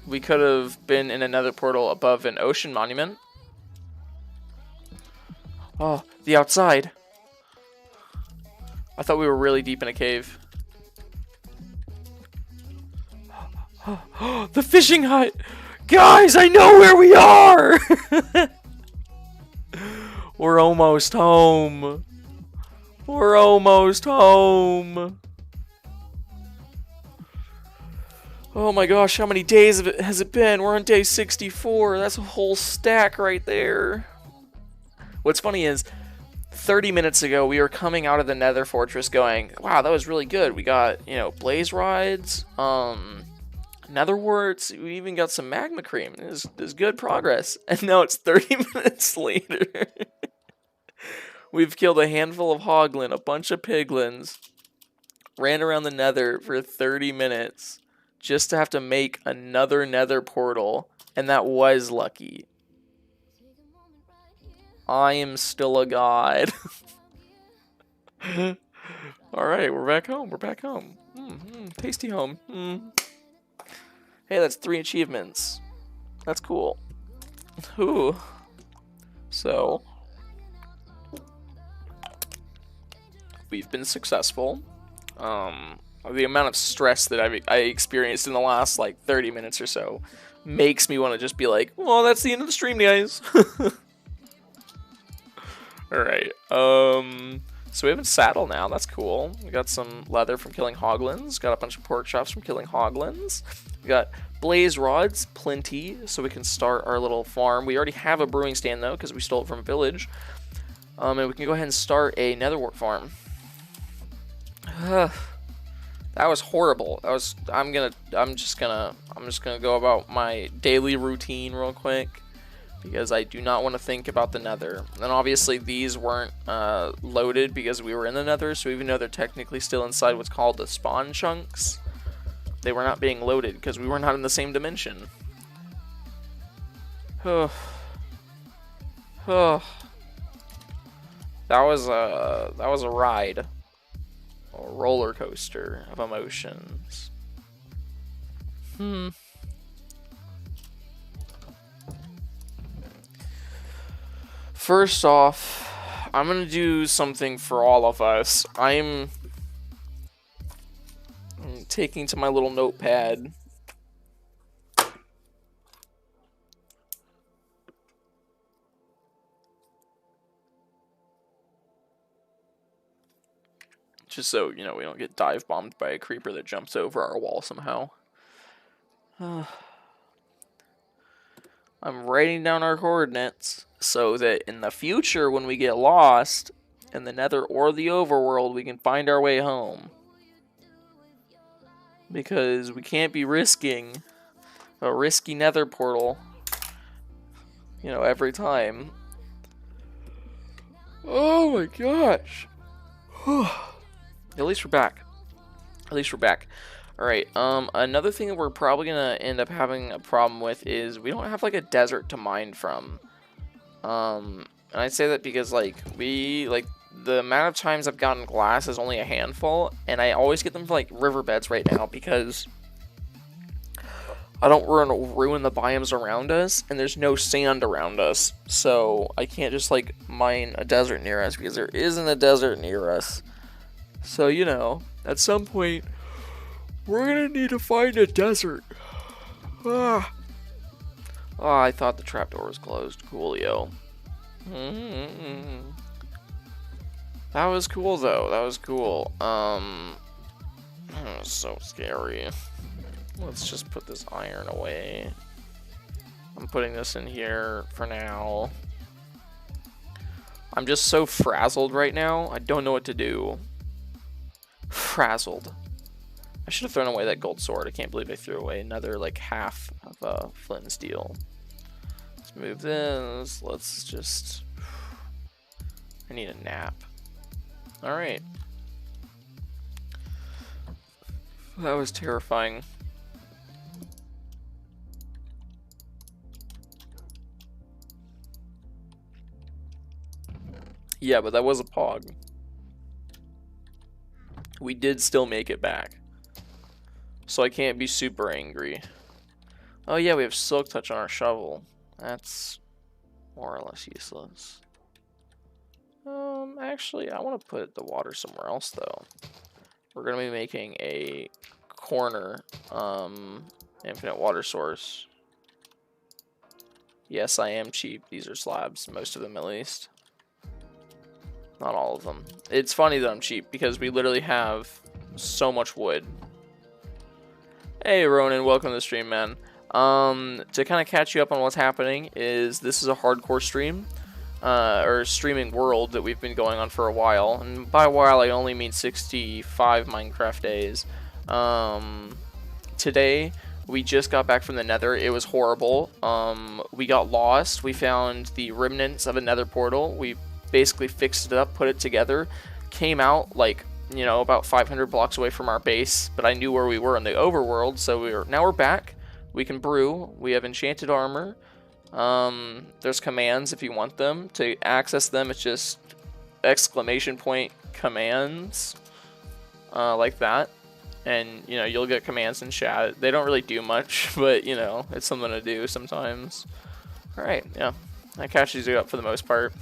We could have been in another portal above an ocean monument. Oh, the outside. I thought we were really deep in a cave. The fishing hut! Guys, I know where we are! We're almost home. We're almost home. Oh my gosh, how many days has it been? We're on day 64. That's a whole stack right there. What's funny is, 30 minutes ago, we were coming out of the nether fortress going, wow, that was really good. We got, you know, blazerods, nether warts, we even got some magma cream. This is good progress. And now it's 30 minutes later. We've killed a handful of hoglin, a bunch of piglins, ran around the nether for 30 minutes just to have to make another nether portal. And that was lucky. I am still a god. Alright, we're back home. We're back home. Tasty home. Hey, that's 3 achievements. That's cool. Ooh. So, we've been successful. The amount of stress that I experienced in the last, like, 30 minutes or so makes me want to just be like, well, that's the end of the stream, guys. Alright, so we have a saddle now, that's cool. We got some leather from killing hoglins, got a bunch of pork chops from killing hoglins. We got blaze rods, plenty, so we can start our little farm. We already have a brewing stand though, because we stole it from a village. And we can go ahead and start a netherwart farm. That was horrible. That was, I'm just gonna go about my daily routine real quick, because I do not want to think about the nether. And obviously these weren't loaded because we were in the nether, so even though they're technically still inside what's called the spawn chunks, they were not being loaded because we were not in the same dimension. That was a ride. A roller coaster of emotions. First off, I'm gonna do something for all of us. I'm taking to my little notepad. Just so, you know, we don't get dive bombed by a creeper that jumps over our wall somehow. I'm writing down our coordinates so that in the future, when we get lost in the nether or the overworld, we can find our way home. Because we can't be risking a risky nether portal, you know, every time. Oh my gosh. At least we're back. At least we're back. Alright, another thing that we're probably gonna end up having a problem with is we don't have like a desert to mine from. And I say that because like the amount of times I've gotten glass is only a handful, and I always get them for like riverbeds right now because I don't want to ruin the biomes around us, and there's no sand around us, so I can't just like mine a desert near us because there isn't a desert near us. So, you know, at some point we're gonna need to find a desert. Oh, I thought the trapdoor was closed. Coolio. That was cool though. That was cool. That was so scary. Let's just put this iron away. I'm putting this in here for now. I'm just so frazzled right now. I don't know what to do. Frazzled. I should have thrown away that gold sword. I can't believe I threw away another like half of flint and steel. Let's move this. Let's just... I need a nap. Alright. That was terrifying. Yeah, but that was a pog. We did still make it back. So I can't be super angry. Oh yeah, we have silk touch on our shovel. That's more or less useless. Actually, I want to put the water somewhere else though. We're gonna be making a corner, infinite water source. Yes, I am cheap. These are slabs, most of them at least. Not all of them. It's funny that I'm cheap because we literally have so much wood. Hey Ronan, welcome to the stream, man. To kind of catch you up on what's happening is this is a hardcore stream, or streaming world that we've been going on for a while. And by a while, I only mean 65 Minecraft days. Today, we just got back from the nether. It was horrible. We got lost. We found the remnants of a nether portal. We basically fixed it up, put it together, came out like, you know, about 500 blocks away from our base, but I knew where we were in the overworld, so now we're back. We can brew. We have enchanted armor. There's commands if you want them. To access them, it's just exclamation point commands, like that. And, you know, you'll get commands in chat. They don't really do much, but, you know, it's something to do sometimes. Alright, yeah. That catches you up for the most part.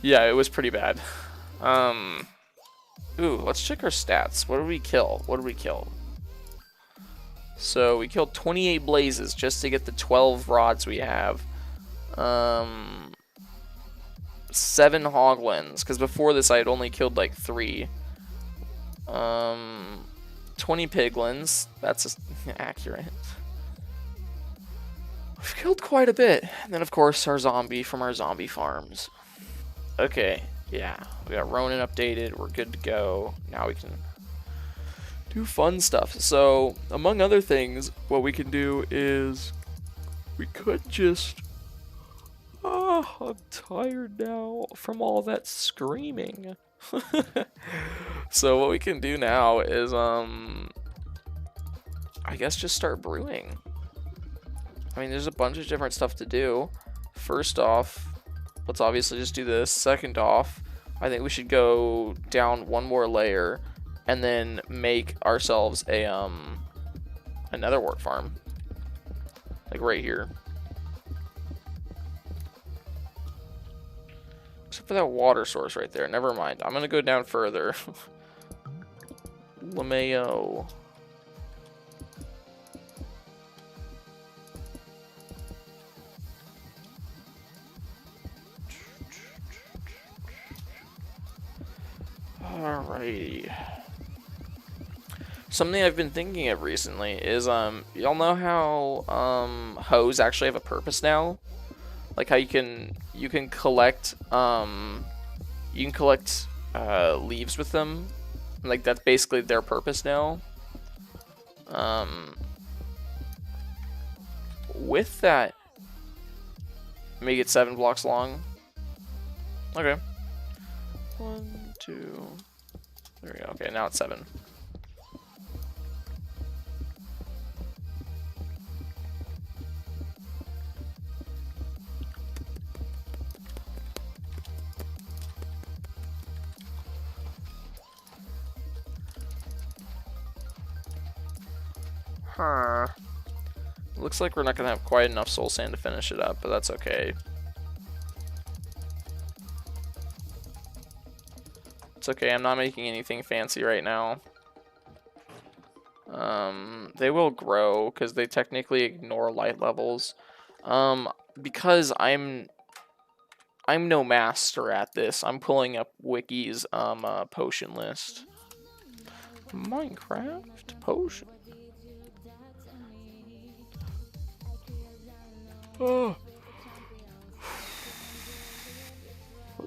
Yeah, it was pretty bad. Ooh, let's check our stats. What did we kill? What did we kill? So we killed 28 blazes just to get the 12 rods we have. 7 hoglins, because before this I had only killed like 3. 20 piglins. That's accurate. We've killed quite a bit. And then of course our zombie from our zombie farms. Okay, yeah, we got Ronan updated, we're good to go. Now we can do fun stuff. So, among other things, what we can do is we could just... Oh, I'm tired now from all that screaming. So what we can do now is, I guess just start brewing. I mean, there's a bunch of different stuff to do. First off, let's obviously just do this. Second off, I think we should go down one more layer and then make ourselves a nether wart farm. Like right here. Except for that water source right there. Never mind. I'm gonna go down further. LeMayo. Alrighty. Something I've been thinking of recently is y'all know how hoes actually have a purpose now? Like how you can collect leaves with them. Like that's basically their purpose now. With that, make it 7 blocks long. Okay. 1, 2. There we go. Okay, now it's 7. Huh. Looks like we're not gonna have quite enough soul sand to finish it up, but that's okay. It's okay, I'm not making anything fancy right now. They will grow, because they technically ignore light levels. Because I'm no master at this, I'm pulling up Wiki's potion list. Minecraft potion. Oh.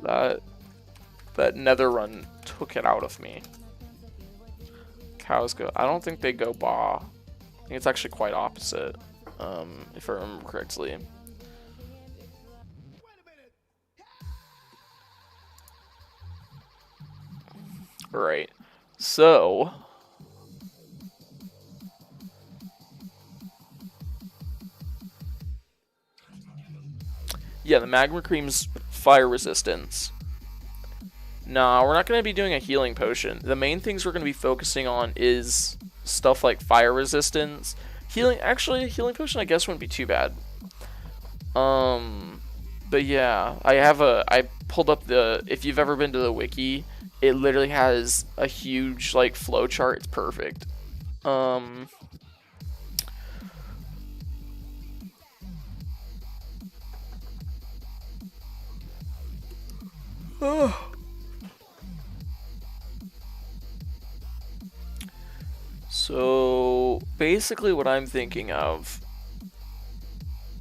That nether run took it out of me. Cows go. I don't think they go ba. I think it's actually quite opposite, if I remember correctly. Right. So. Yeah, the magma cream's fire resistance. Nah, we're not going to be doing a healing potion. The main things we're going to be focusing on is stuff like fire resistance. Actually, a healing potion I guess wouldn't be too bad. But yeah, I pulled up if you've ever been to the wiki, it literally has a huge like flow chart. It's perfect. So basically what I'm thinking of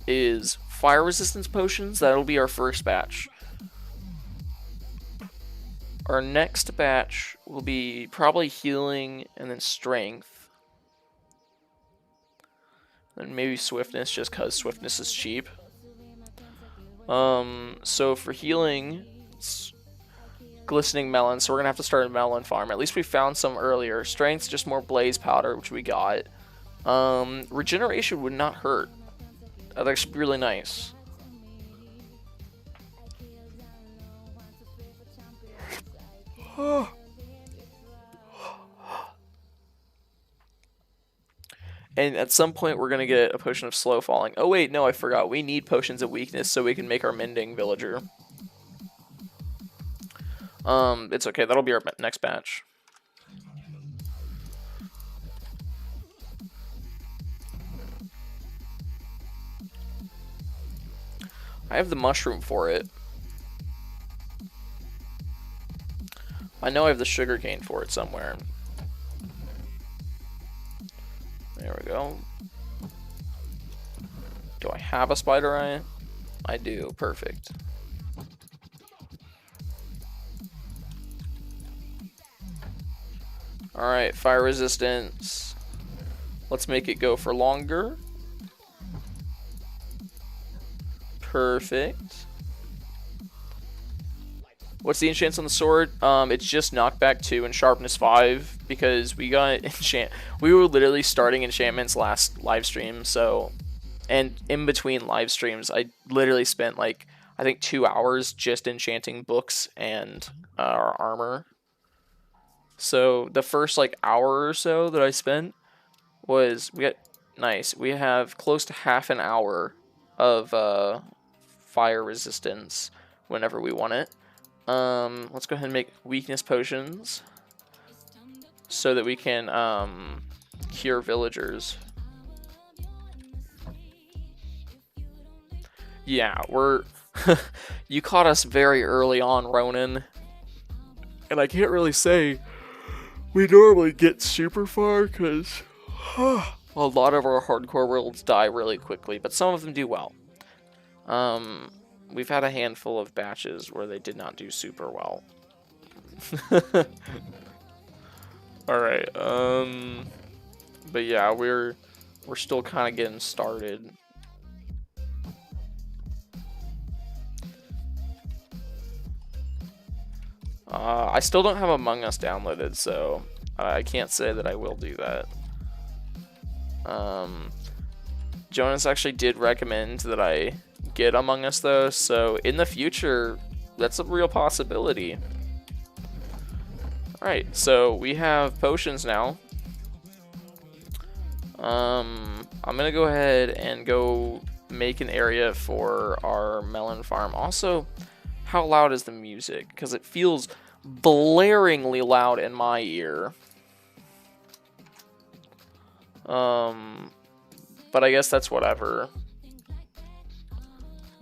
is fire resistance potions. That'll be our first batch. Our next batch will be probably healing and then strength. And maybe swiftness, just because swiftness is cheap. So for healing, it's glistening melon, so we're gonna have to start a melon farm. At least we found some earlier. Strength's just more blaze powder, which we got. Regeneration would not hurt. That'd actually be really nice. And at some point we're gonna get a potion of slow falling. Oh wait, no, I forgot. We need potions of weakness so we can make our mending villager. It's okay. That'll be our next batch. I have the mushroom for it. I know I have the sugarcane for it somewhere. There we go. Do I have a spider eye? I do. Perfect. Alright, fire resistance. Let's make it go for longer. Perfect. What's the enchants on the sword? It's just knockback 2 and sharpness 5 because we got we were literally starting enchantments last live stream, so and in between live streams I literally spent like I think 2 hours just enchanting books and our armor. So the first like hour or so that I spent was we have close to half an hour of fire resistance whenever we want it. Let's go ahead and make weakness potions so that we can cure villagers. Yeah, we're you caught us very early on, Ronan. And I can't really say we normally get super far because a lot of our hardcore worlds die really quickly, but some of them do well. We've had a handful of batches where they did not do super well. Alright, but yeah, we're still kind of getting started. I still don't have Among Us downloaded, so I can't say that I will do that. Jonas actually did recommend that I get Among Us though, so in the future, that's a real possibility. Alright, so we have potions now. I'm gonna go ahead and go make an area for our melon farm. Also, how loud is the music? Because it feels blaringly loud in my ear. But I guess that's whatever.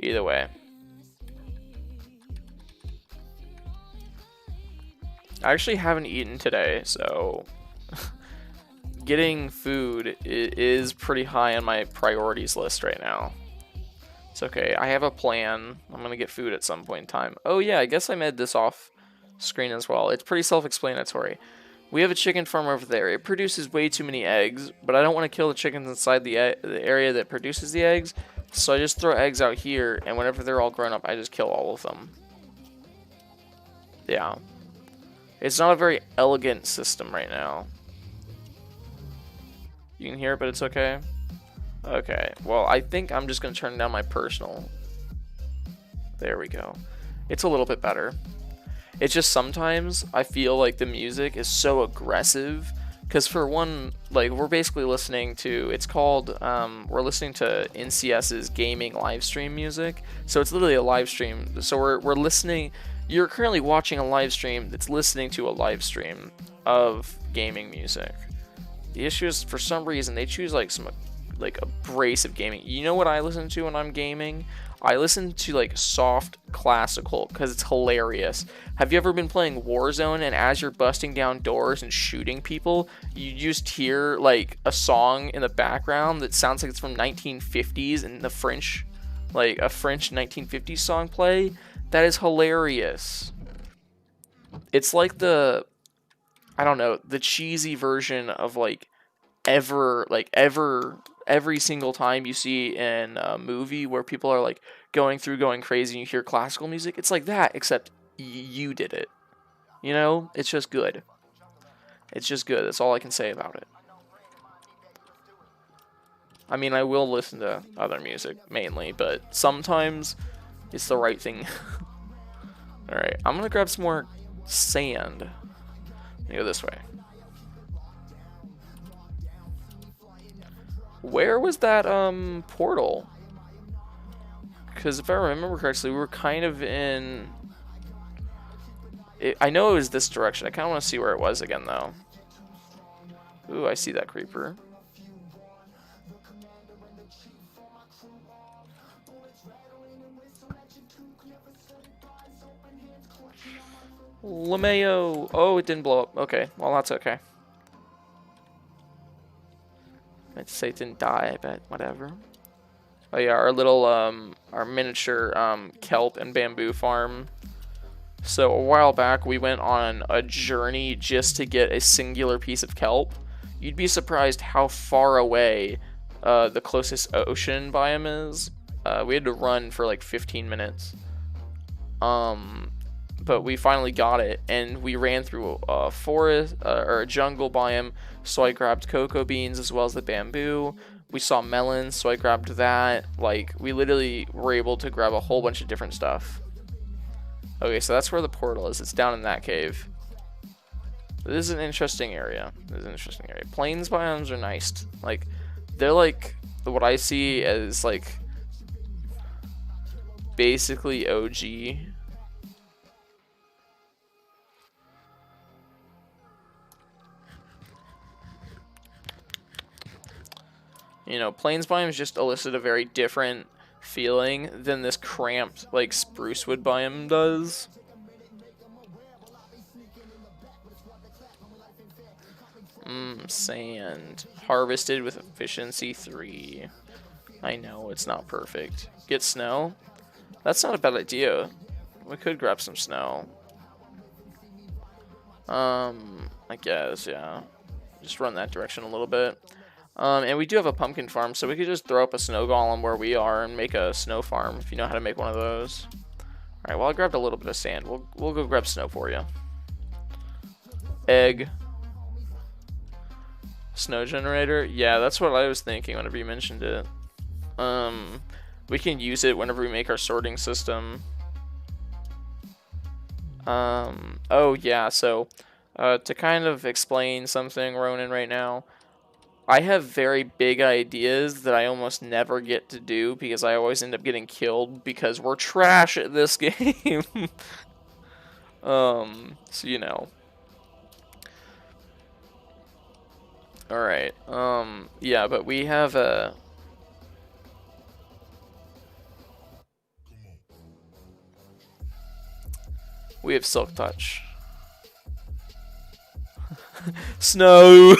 Either way. I actually haven't eaten today, so getting food is pretty high on my priorities list right now. It's okay, I have a plan. I'm gonna get food at some point in time. Oh yeah, I guess I made this off screen as well. It's pretty self-explanatory. We have a chicken farm over there. It produces way too many eggs, but I don't want to kill the chickens inside the area that produces the eggs, so I just throw eggs out here, and whenever they're all grown up, I just kill all of them. Yeah. It's not a very elegant system right now. You can hear it, but it's okay? Okay, well, I think I'm just going to turn down my personal. There we go. It's a little bit better. It's just sometimes I feel like the music is so aggressive. Because for one, like, we're basically listening to, it's called, we're listening to NCS's gaming live stream music. So it's literally a live stream. So we're listening, you're currently watching a live stream that's listening to a live stream of gaming music. The issue is, for some reason, they choose like some like abrasive gaming. You know what I listen to when I'm gaming? I listen to like soft classical because it's hilarious. Have you ever been playing Warzone and as you're busting down doors and shooting people, you just hear like a song in the background that sounds like it's from 1950s and the French, like a French 1950s song play? That is hilarious. It's like the, I don't know, the cheesy version of like every single time you see in a movie where people are like going crazy and you hear classical music, it's like that, except you did it. You know, it's just good. It's just good. That's all I can say about it. I mean, I will listen to other music mainly, but sometimes it's the right thing. Alright, I'm gonna grab some more sand. Let me go this way. Where was that portal? Because if I remember correctly, we were kind of in... I know it was this direction. I kind of want to see where it was again, though. Ooh, I see that creeper. LeMayo. Oh, it didn't blow up. Okay, well, that's okay. I'd say it didn't die, but whatever. Oh yeah, our little, our miniature, kelp and bamboo farm. So a while back, we went on a journey just to get a singular piece of kelp. You'd be surprised how far away, the closest ocean biome is. We had to run for like 15 minutes. but we finally got it, and we ran through a forest or a jungle biome, so I grabbed cocoa beans as well as the bamboo. We saw melons, so I grabbed that. Like, we literally were able to grab a whole bunch of different stuff. Okay, so that's where the portal is. It's down in that cave. This is an interesting area. Plains biomes are nice. Like, they're like what I see as like basically OG. You know, plains biomes just elicit a very different feeling than this cramped like spruce wood biome does. Sand. Harvested with efficiency 3. I know, it's not perfect. Get snow? That's not a bad idea. We could grab some snow. I guess, yeah. Just run that direction a little bit. And we do have a pumpkin farm, so we could just throw up a snow golem where we are and make a snow farm, if you know how to make one of those. Alright, well, I grabbed a little bit of sand. We'll go grab snow for you. Egg. Snow generator? Yeah, that's what I was thinking whenever you mentioned it. We can use it whenever we make our sorting system. Oh, yeah, so, to kind of explain something, Ronan, right now, I have very big ideas that I almost never get to do because I always end up getting killed because we're trash at this game. So you know. Alright, yeah, but we have a... We have Silk Touch. Snow!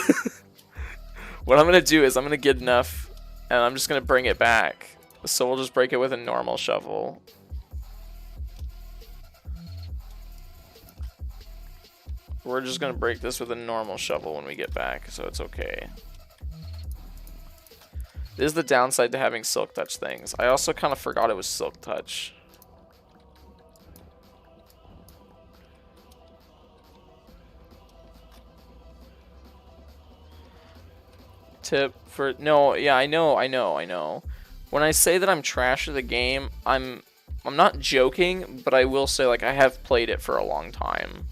What I'm going to do is I'm going to get enough, and I'm just going to bring it back. So we'll just break it with a normal shovel. We're just going to break this with a normal shovel when we get back, so it's okay. This is the downside to having Silk Touch things. I also kind of forgot it was Silk Touch. Tip for no, yeah, I know. When I say that I'm trash at the game, I'm not joking, but I will say like I have played it for a long time.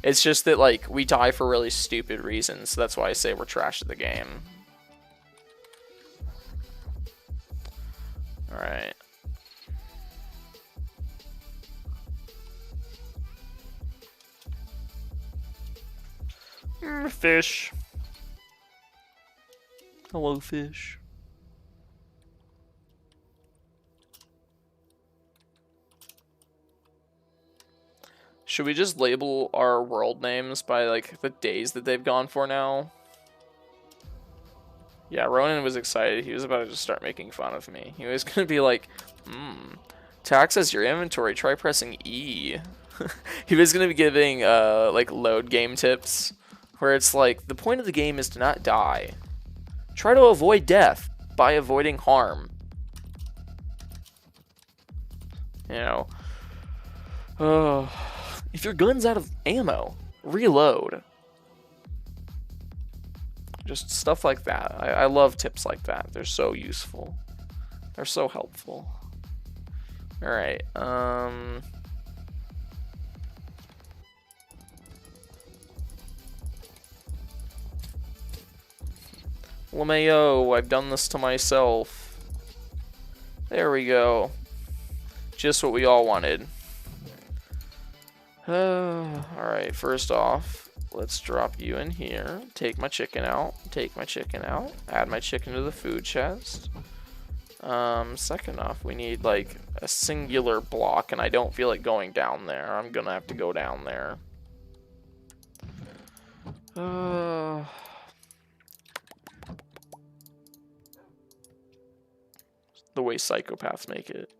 It's just that like we die for really stupid reasons, so that's why I say we're trash at the game. All right. Fish. Hello, fish. Should we just label our world names by like the days that they've gone for now? Yeah, Ronan was excited. He was about to just start making fun of me. He was gonna be like, to access your inventory, try pressing E. He was gonna be giving like load game tips where it's like the point of the game is to not die. Try to avoid death by avoiding harm. You know. If your gun's out of ammo, reload. Just stuff like that. I love tips like that. They're so useful. They're so helpful. Alright, LeMayo, I've done this to myself. There we go. Just what we all wanted. Alright, first off, let's drop you in here. Take my chicken out. Take my chicken out. Add my chicken to the food chest. Second off, we need like a singular block, and I don't feel like going down there. I'm gonna have to go down there. The way psychopaths make it.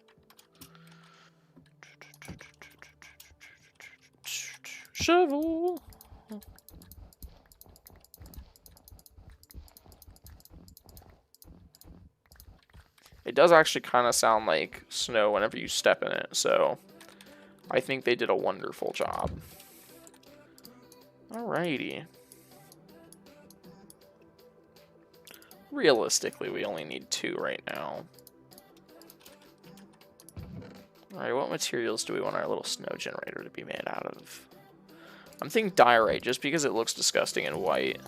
Shovel. It does actually kind of sound like snow whenever you step in it, so I think they did a wonderful job. Alrighty. Realistically, we only need 2 right now. Alright, what materials do we want our little snow generator to be made out of? I'm thinking diorite, just because it looks disgusting in white.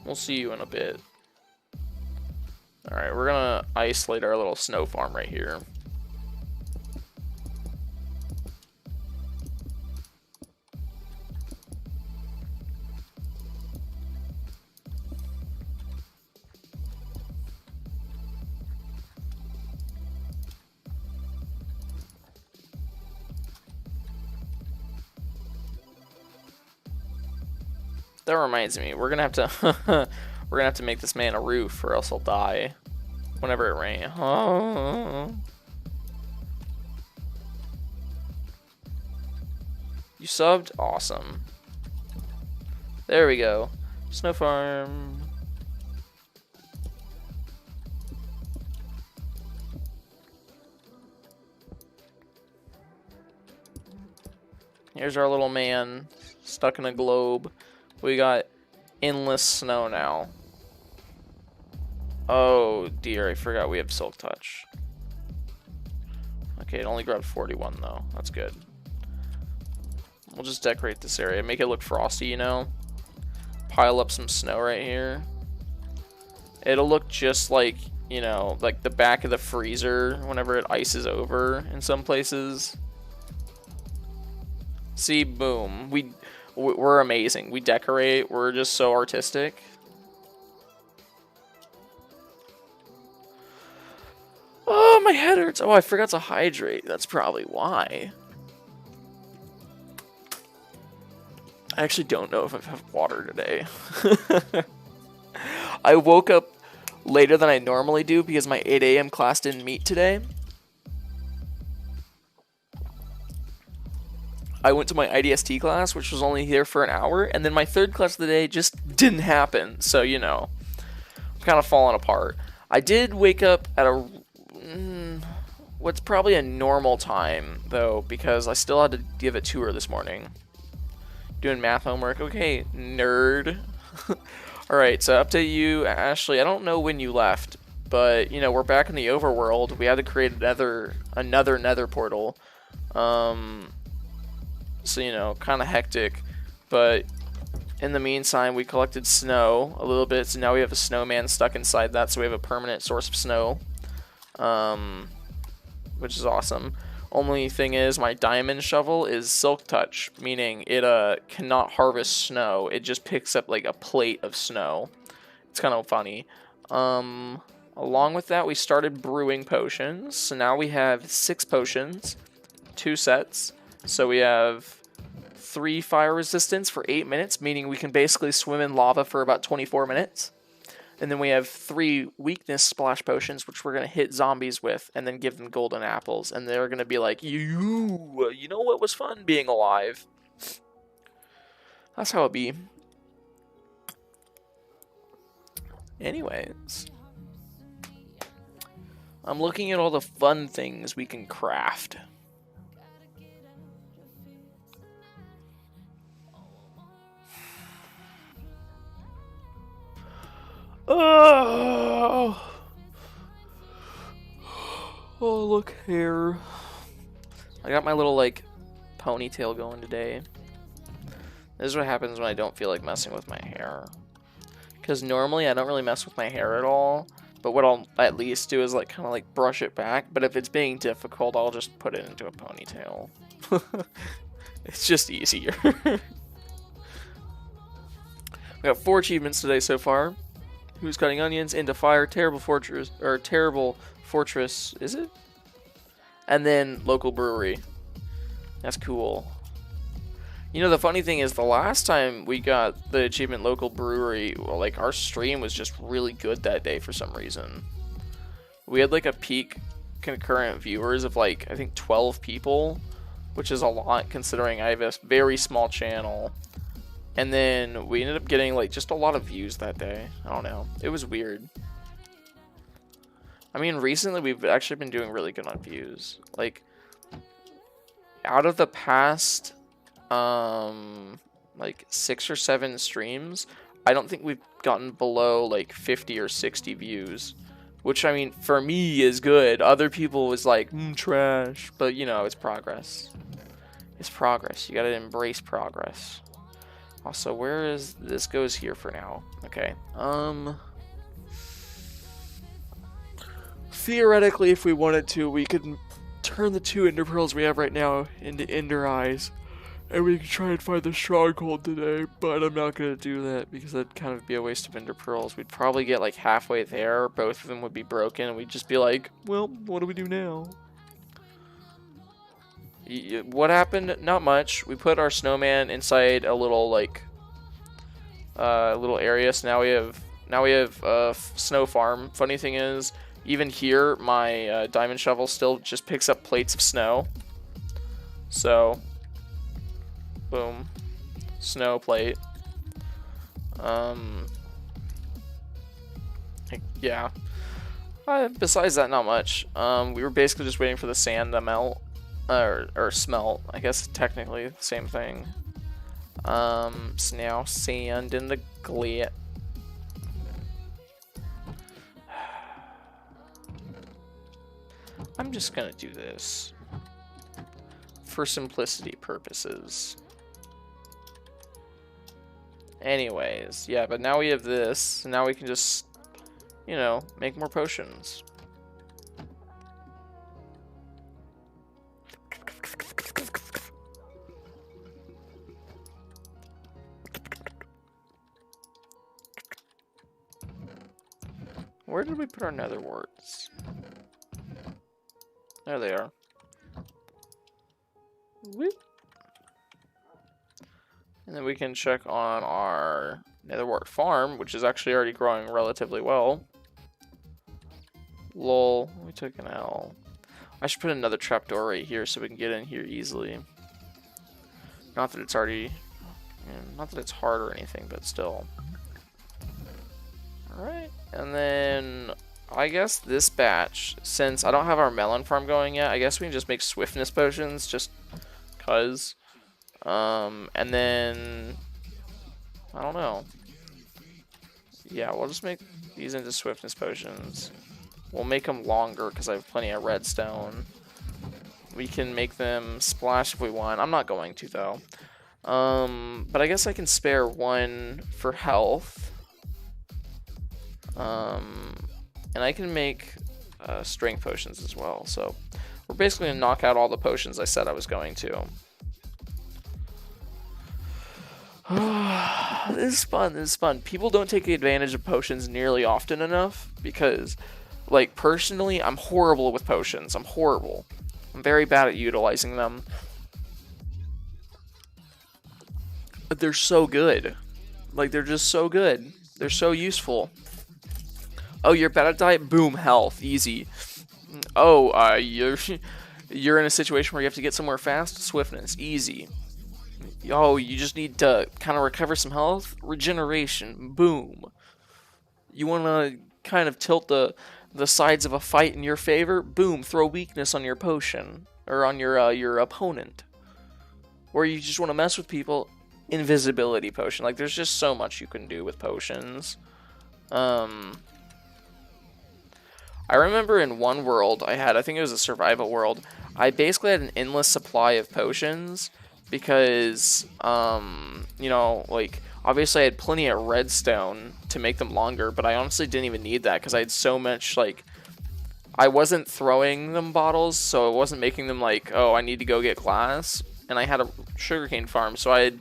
We'll see you in a bit. Alright, we're gonna isolate our little snow farm right here. That reminds me, we're gonna have to make this man a roof, or else he'll die whenever it rains. Oh. You subbed? Awesome. There we go. Snow farm. Here's our little man stuck in a globe. We got endless snow now. Oh dear, I forgot we have Silk Touch. Okay, it only grabbed 41 though. That's good. We'll just decorate this area, make it look frosty, you know? Pile up some snow right here. It'll look just like, you know, like the back of the freezer whenever it ices over in some places. See, boom. We're amazing. We decorate. We're just so artistic. Oh, my head hurts. Oh, I forgot to hydrate. That's probably why. I actually don't know if I have water today. I woke up later than I normally do because my 8 a.m. class didn't meet today. I went to my IDST class, which was only here for an hour, and then my third class of the day just didn't happen. So, you know, I'm kind of falling apart. I did wake up at a what's probably a normal time, though, because I still had to give a tour this morning. Doing math homework. Okay, nerd. Alright, so update you, Ashley. I don't know when you left, but, you know, we're back in the overworld. We had to create another nether portal. So, you know, kind of hectic, but in the meantime, we collected snow a little bit, so now we have a snowman stuck inside that, so we have a permanent source of snow, which is awesome. Only thing is, my diamond shovel is Silk Touch, meaning it cannot harvest snow. It just picks up like a plate of snow. It's kind of funny. Along with that, we started brewing potions, so now we have 6 potions, 2 sets. So we have 3 fire resistance for 8 minutes, meaning we can basically swim in lava for about 24 minutes. And then we have 3 weakness splash potions, which we're going to hit zombies with, and then give them golden apples. And they're going to be like, you know what was fun? Being alive. That's how it be. Anyways. I'm looking at all the fun things we can craft. Oh, look, hair. I got my little, like, ponytail going today. This is what happens when I don't feel like messing with my hair. Because normally I don't really mess with my hair at all. But what I'll at least do is, like, kind of, like, brush it back. But if it's being difficult, I'll just put it into a ponytail. It's just easier. We got 4 achievements today so far. Who's cutting onions into fire? Terrible fortress, is it? And then local brewery. That's cool. You know, the funny thing is, the last time we got the achievement local brewery, well, like, our stream was just really good that day for some reason. we had like a peak concurrent viewers of like, I think 12 people, which is a lot considering I have a very small channel. And then we ended up getting like just a lot of views that day. I don't know. It was weird. I mean, recently we've actually been doing really good on views. Like, out of the past, like 6 or 7 streams, I don't think we've gotten below like 50 or 60 views. Which, I mean, for me is good. Other people was like, trash. But, you know, it's progress. It's progress. You gotta embrace progress. Also, where is... This goes here for now. Okay. Theoretically, if we wanted to, we could turn the 2 ender pearls we have right now into ender eyes. And we could try and find the stronghold today, but I'm not going to do that because that'd kind of be a waste of ender pearls. We'd probably get like halfway there, both of them would be broken, and we'd just be like, well, what do we do now? What happened? Not much. We put our snowman inside a little like little area, so now we have a snow farm. Funny thing is, even here, my diamond shovel still just picks up plates of snow. So, boom, snow plate. Yeah. Besides that, not much. We were basically just waiting for the sand to melt. Or smelt, I guess technically the same thing. So now sand in the glit. I'm just gonna do this for simplicity purposes. Anyways, yeah, but now we have this, so now we can just, you know, make more potions. Where did we put our nether warts? There they are. Whoop. And then we can check on our nether wart farm, which is actually already growing relatively well. Lol, we took an L. I should put another trapdoor right here so we can get in here easily. Not that it's already... not that it's hard or anything, but still. Alright, and then I guess this batch, since I don't have our melon farm going yet, I guess we can just make swiftness potions, just cuz. And then, I don't know. Yeah, we'll just make these into swiftness potions. We'll make them longer because I have plenty of redstone. We can make them splash if we want. I'm not going to, though. But I guess I can spare one for health. And I can make strength potions as well. So we're basically going to knock out all the potions I said I was going to. This is fun. This is fun. People don't take advantage of potions nearly often enough because, like, personally, I'm horrible with potions. I'm horrible. I'm very bad at utilizing them. But they're so good. Like, they're just so good. They're so useful. Oh, you're bad at diet? Boom, health. Easy. Oh, you're in a situation where you have to get somewhere fast? Swiftness. Easy. Oh, you just need to kind of recover some health? Regeneration. Boom. You want to kind of tilt the sides of a fight in your favor? Boom. Throw weakness on your potion. Or on your opponent. Or you just want to mess with people? Invisibility potion. Like, there's just so much you can do with potions. I remember in one world I think it was a survival world, I basically had an endless supply of potions because, you know, like, obviously I had plenty of redstone to make them longer, but I honestly didn't even need that because I had so much, like, I wasn't throwing them bottles, so it wasn't making them like, oh, I need to go get glass, and I had a sugarcane farm, so I had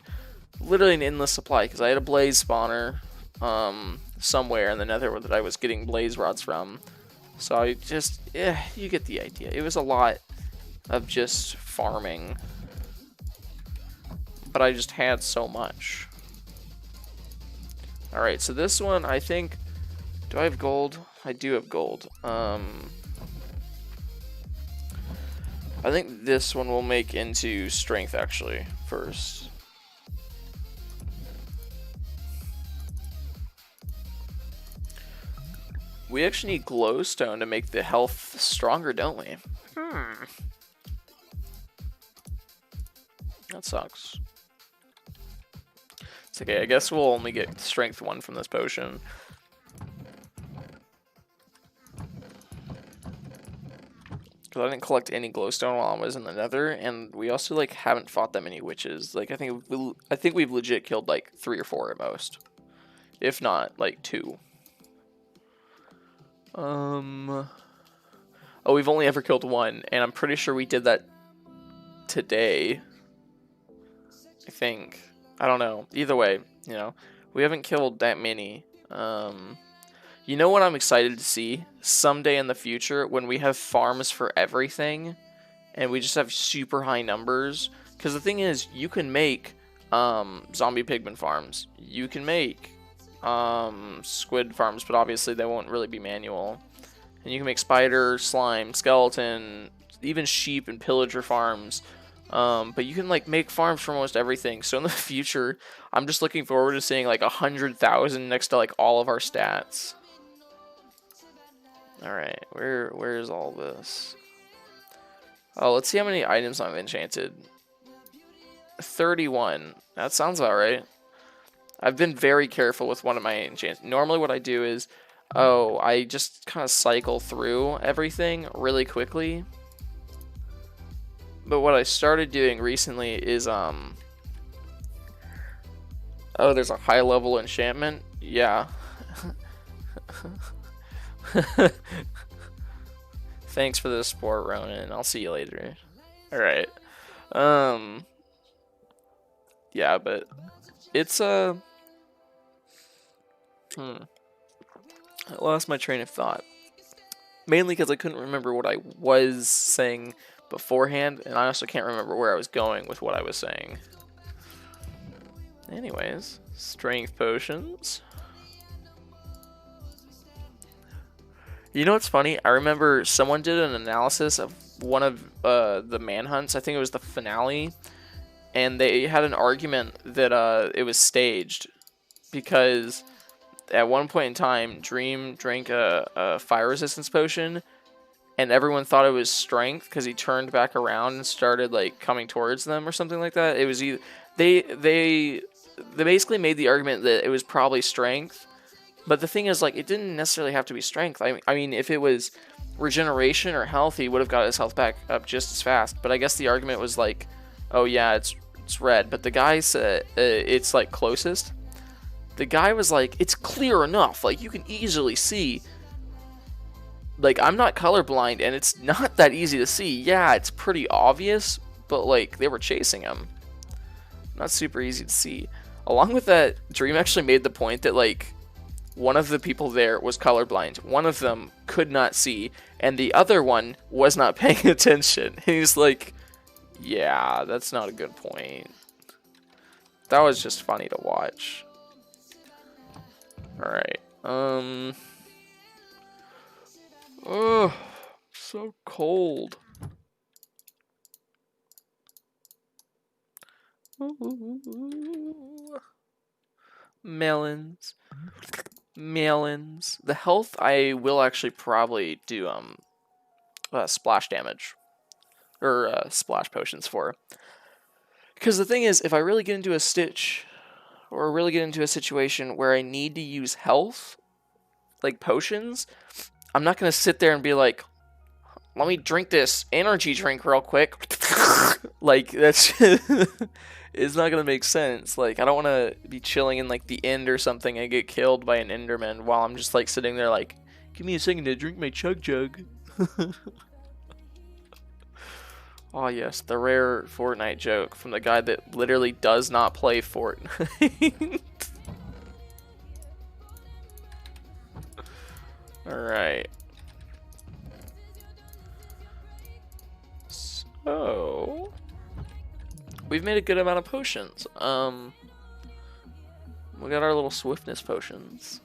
literally an endless supply because I had a blaze spawner somewhere in the nether that I was getting blaze rods from. So I just, you get the idea. It was a lot of just farming, but I just had so much. Alright, so this one, I think, do I have gold? I do have gold. I think this one will make into strength actually first. We actually need glowstone to make the health stronger, don't we? That sucks. It's okay, I guess we'll only get strength 1 from this potion. Because I didn't collect any glowstone while I was in the nether, and we also like haven't fought that many witches. Like I think we've legit killed like 3 or 4 at most. If not, like 2. Oh, we've only ever killed 1, and I'm pretty sure we did that today. I think. I don't know. Either way, you know, we haven't killed that many. You know what I'm excited to see? Someday in the future, when we have farms for everything, and we just have super high numbers. Because the thing is, you can make zombie pigman farms. You can make squid farms, but obviously they won't really be manual. And you can make spider, slime, skeleton, even sheep and pillager farms. But you can like make farms for almost everything. So in the future, I'm just looking forward to seeing like 100,000 next to like all of our stats. All right, where is all this? Oh, let's see how many items I've enchanted. 31. That sounds about right. I've been very careful with one of my enchants. Normally what I do is, I just kind of cycle through everything really quickly. But what I started doing recently is, oh, there's a high level enchantment? Yeah. Thanks for the support, Ronan. I'll see you later. Alright. Yeah, but it's, I lost my train of thought. Mainly because I couldn't remember what I was saying beforehand, and I also can't remember where I was going with what I was saying. Anyways, strength potions. You know what's funny? I remember someone did an analysis of one of the manhunts. I think it was the finale, and they had an argument that it was staged because at one point in time, Dream drank a fire resistance potion, and everyone thought it was strength because he turned back around and started like coming towards them or something like that. It was either they basically made the argument that it was probably strength, but the thing is, like, it didn't necessarily have to be strength. I mean, if it was regeneration or health, he would have got his health back up just as fast. But I guess the argument was like, oh yeah, it's red, but the guy said it's like closest. The guy was like, it's clear enough, like you can easily see. Like, I'm not colorblind, and it's not that easy to see. Yeah, it's pretty obvious, but like they were chasing him. Not super easy to see. Along with that, Dream actually made the point that like one of the people there was colorblind. One of them could not see, and the other one was not paying attention. And he's like, yeah, that's not a good point. That was just funny to watch. Alright. Oh, so cold. Ooh. Melons. Melons. The health I will actually probably do splash damage. Or splash potions for. Because the thing is, if I really get into a stitch, or really get into a situation where I need to use health, like potions, I'm not going to sit there and be like, let me drink this energy drink real quick. Like, that's it's not going to make sense. Like, I don't want to be chilling in, like, the end or something and get killed by an enderman while I'm just, like, sitting there like, give me a second to drink my chug jug. Oh, yes, the rare Fortnite joke from the guy that literally does not play Fortnite. Alright. So, we've made a good amount of potions. We got our little swiftness potions.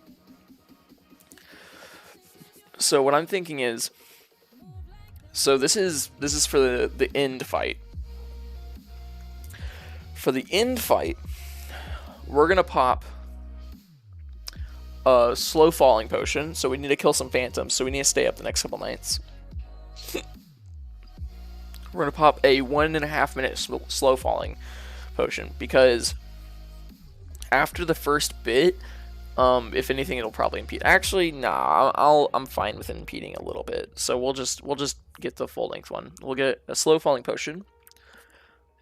So what I'm thinking is, So this is for the end fight. For the end fight, we're gonna pop a slow falling potion. So we need to kill some phantoms. So we need to stay up the next couple nights. We're gonna pop a 1.5 minute slow falling potion because after the first bit, if anything, it'll probably impede. Actually, nah, I'm fine with impeding a little bit. So we'll just get the full length one. We'll get a slow falling potion,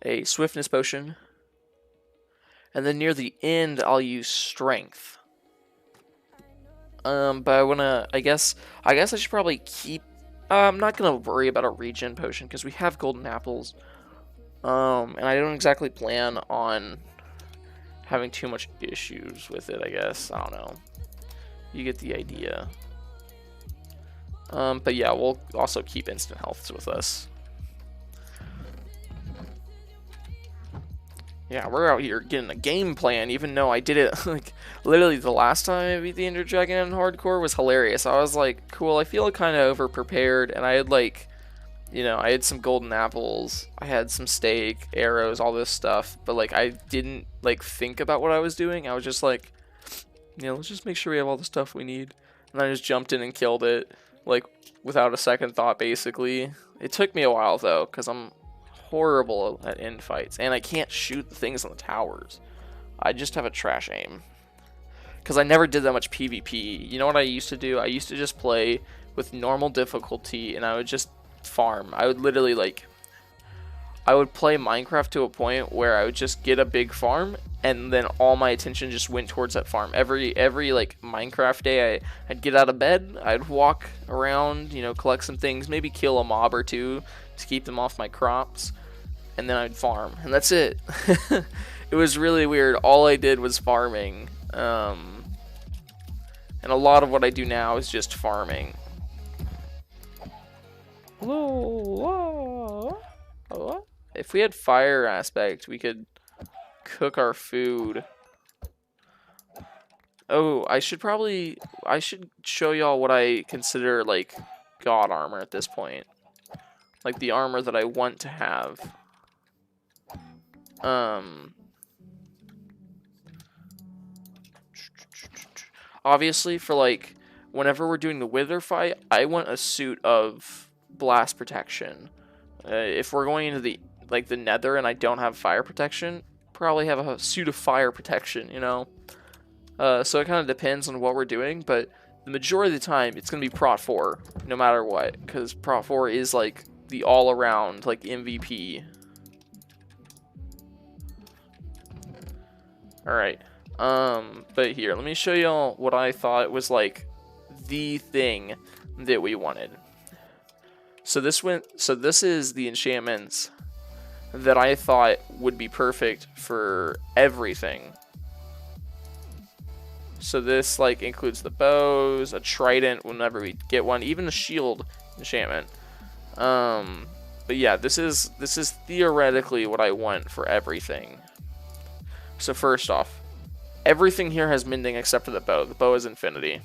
a swiftness potion, and then near the end I'll use strength. But I guess I should probably keep. I'm not gonna worry about a regen potion because we have golden apples. And I don't exactly plan on having too much issues with it, I guess. I don't know. You get the idea. But yeah, we'll also keep instant healths with us. Yeah, we're out here getting a game plan, even though I did it, like, literally the last time I beat the Ender Dragon in hardcore was hilarious. I was like, cool, I feel kind of over-prepared, and I had, like, you know, I had some golden apples, I had some steak, arrows, all this stuff, but, like, I didn't, like, think about what I was doing. I was just like, you know, let's just make sure we have all the stuff we need. And I just jumped in and killed it, like, without a second thought, basically. It took me a while, though, because I'm horrible at end fights, and I can't shoot the things on the towers. I just have a trash aim. Because I never did that much PvP. You know what I used to do? I used to just play with normal difficulty, and I would just farm. I would literally, like, I would play Minecraft to a point where I would just get a big farm, and then all my attention just went towards that farm. Every like Minecraft day, I'd get out of bed, I'd walk around, you know, collect some things, maybe kill a mob or two to keep them off my crops, and then I'd farm, and that's it. It was really weird. All I did was farming, and a lot of what I do now is just farming. Hello. What? If we had fire aspect, we could cook our food. Oh, I should show y'all what I consider, like, god armor at this point. Like, the armor that I want to have. Obviously, for, like, whenever we're doing the wither fight, I want a suit of blast protection. If we're going into the nether and I don't have fire protection, probably have a suit of fire protection, you know? So it kind of depends on what we're doing, but the majority of the time, it's going to be Prot 4, no matter what, because Prot 4 is, like, the all-around, like, MVP. Alright, but here, let me show y'all what I thought was, like, the thing that we wanted. So this is the enchantments that I thought would be perfect for everything. So this, like, includes the bows, a trident whenever we get one, even the shield enchantment. But yeah, this is theoretically what I want for everything. So first off, everything here has mending except for the bow. The bow is infinity.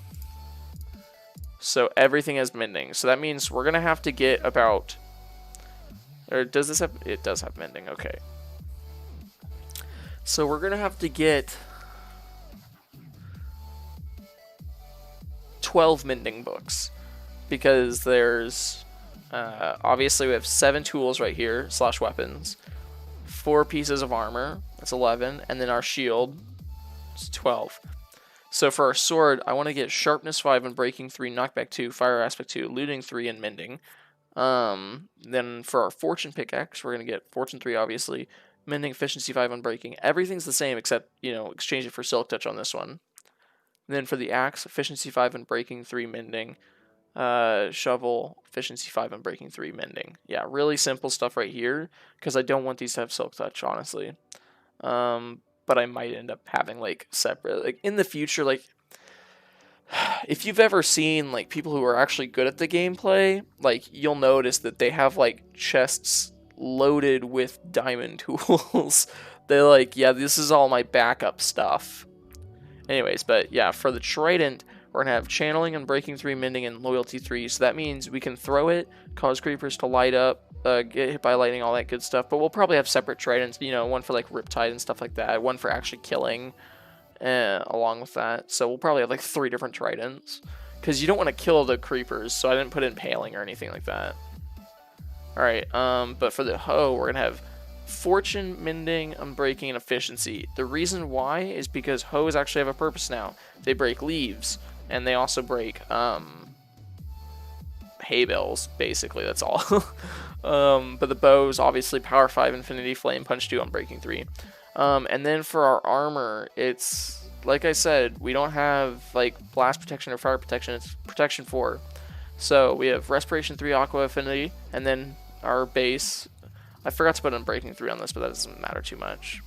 So everything has mending. So that means we're gonna have to get about, or does this have, it does have mending, okay. So we're gonna have to get 12 mending books, because there's, obviously we have 7 tools right here, / weapons, 4 pieces of armor, that's 11, and then our shield, it's 12. So for our sword, I want to get sharpness 5 and breaking 3, knockback 2, fire aspect 2, looting 3, and mending. Then for our fortune pickaxe, we're going to get fortune 3, obviously, mending, efficiency 5 on breaking. Everything's the same except, you know, exchange it for silk touch on this one. And then for the axe, efficiency 5 and breaking 3, mending. Shovel, efficiency 5 and breaking 3, mending. Yeah, really simple stuff right here, because I don't want these to have silk touch, honestly. But I might end up having, like, separate, like, in the future, like, if you've ever seen, like, people who are actually good at the gameplay, like, you'll notice that they have, like, chests loaded with diamond tools. They're like, yeah, this is all my backup stuff. Anyways, but yeah, for the trident, we're we're gonna have channeling, unbreaking 3, mending, and loyalty 3. So that means we can throw it, cause creepers to light up, get hit by lightning, all that good stuff. But we'll probably have separate tridents, you know, one for like riptide and stuff like that, one for actually killing, along with that. So we'll probably have like 3 different tridents, because you don't want to kill the creepers. So I didn't put impaling or anything like that. All right, but for the hoe, we're gonna have fortune, mending, unbreaking, and efficiency. The reason why is because hoes actually have a purpose now. They break leaves, and they also break hay bales, basically. That's all. But the bows, obviously, power 5, infinity, flame, punch 2, unbreaking 3. And then for our armor, it's, like I said, we don't have like blast protection or fire protection. It's protection 4. So we have respiration 3, aqua affinity, and then our base. I forgot to put unbreaking 3 on this, but that doesn't matter too much.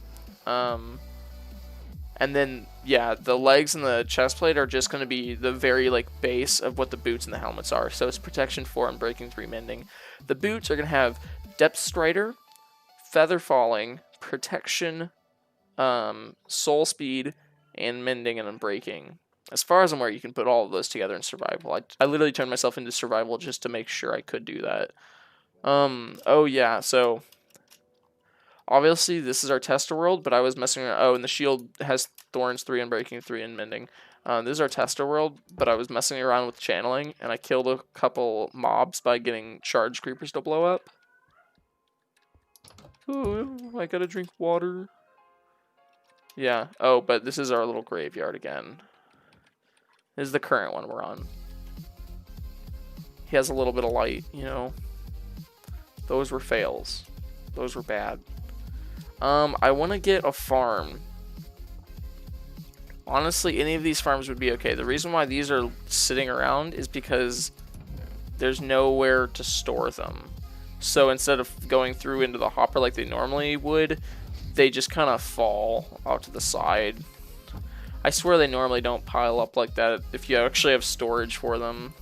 And then, yeah, the legs and the chest plate are just going to be the very like base of what the boots and the helmets are. So it's protection 4, unbreaking 3, mending. The boots are going to have depth strider, feather falling, protection, soul speed, and mending and unbreaking. As far as I'm aware, you can put all of those together in survival. I literally turned myself into survival just to make sure I could do that. Oh yeah, so obviously this is our tester world, but I was messing around. Oh, and the shield has thorns 3, unbreaking 3, and mending. This is our tester world, but I was messing around with channeling, and I killed a couple mobs by getting charge creepers to blow up. Ooh, I gotta drink water. Yeah, oh, but this is our little graveyard again. This is the current one we're on. He has a little bit of light, you know. Those were fails. Those were bad. I want to get a farm. Honestly, any of these farms would be okay. The reason why these are sitting around is because there's nowhere to store them. So instead of going through into the hopper like they normally would, they just kind of fall out to the side. I swear they normally don't pile up like that if you actually have storage for them.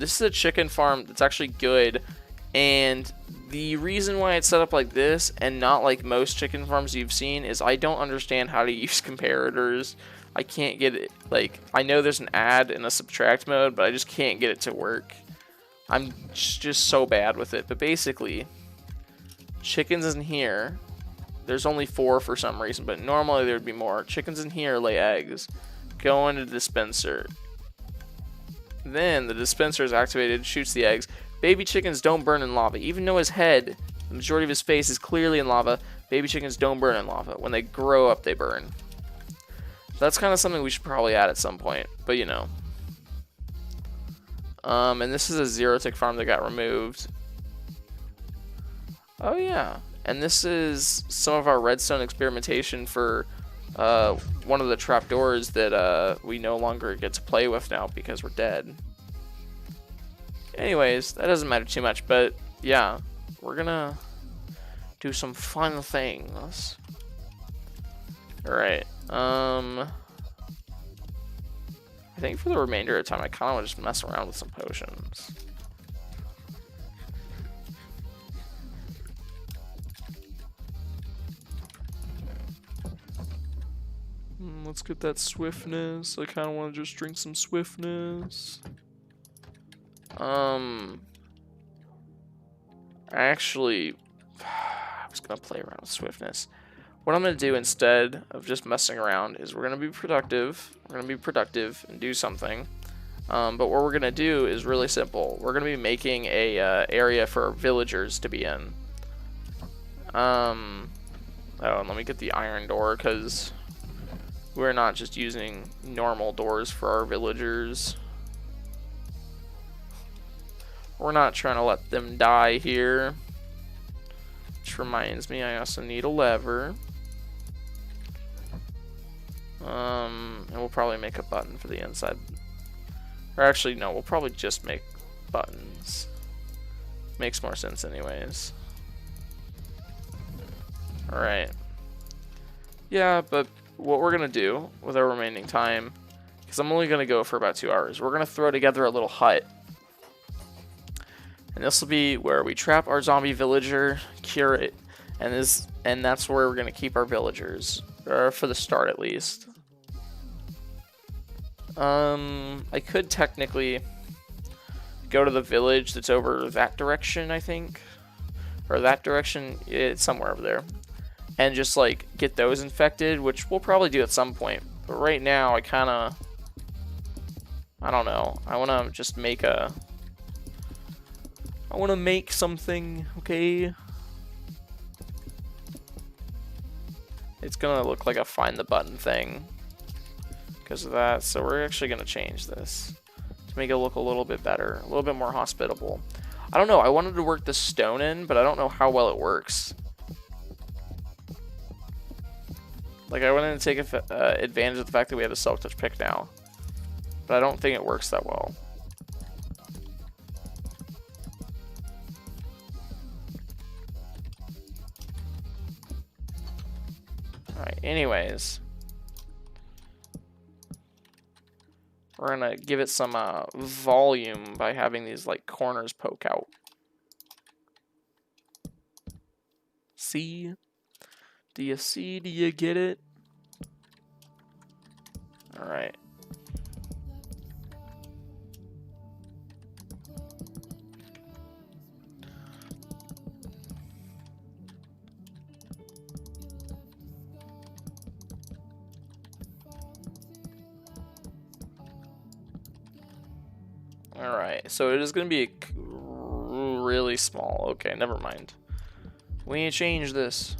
This is a chicken farm that's actually good. And the reason why it's set up like this and not like most chicken farms you've seen is I don't understand how to use comparators. I can't get it. Like, I know there's an add and a subtract mode, but I just can't get it to work. I'm just so bad with it. But basically, chickens in here. There's only 4 for some reason, but normally there'd be more. Chickens in here lay eggs. Go into the dispenser. Then the dispenser is activated, shoots the eggs. Baby chickens don't burn in lava. Even though his head, the majority of his face is clearly in lava, baby chickens don't burn in lava. When they grow up, they burn. So that's kind of something we should probably add at some point, but you know. And this is a 0-tick farm that got removed. Oh yeah. And this is some of our redstone experimentation for one of the trapdoors that we no longer get to play with now because we're dead. Anyways, that doesn't matter too much, but yeah, we're gonna do some fun things. Alright, I think for the remainder of the time I kinda wanna just mess around with some potions. Let's get that swiftness. I kinda wanna just drink some swiftness. Actually, I was gonna play around with swiftness. What I'm gonna do instead of just messing around is we're gonna be productive. We're gonna be productive and do something. But what we're gonna do is really simple. We're gonna be making a area for our villagers to be in. Oh, and let me get the iron door because we're not just using normal doors for our villagers. We're not trying to let them die here. Which reminds me, I also need a lever. And we'll probably make a button for the inside. Or actually, no, we'll probably just make buttons. Makes more sense anyways. Alright. Yeah, but what we're going to do with our remaining time, because I'm only going to go for about 2 hours, we're going to throw together a little hut. And this will be where we trap our zombie villager, cure it, and that's where we're going to keep our villagers, or for the start at least. I could technically go to the village that's over that direction, I think. Or that direction, it's somewhere over there. And just, like, get those infected, which we'll probably do at some point. But right now, I don't know. I want to just make I want to make something, okay? It's going to look like a find the button thing because of that. So we're actually going to change this to make it look a little bit better, a little bit more hospitable. I don't know. I wanted to work the stone in, but I don't know how well it works. Like, I wanted to take advantage of the fact that we have a silk touch pick now, but I don't think it works that well. Alright, anyways. We're gonna give it some volume by having these, like, corners poke out. See? Do you see? Do you get it? Alright. Alright, so it is going to be really small. Okay, never mind. We need to change this.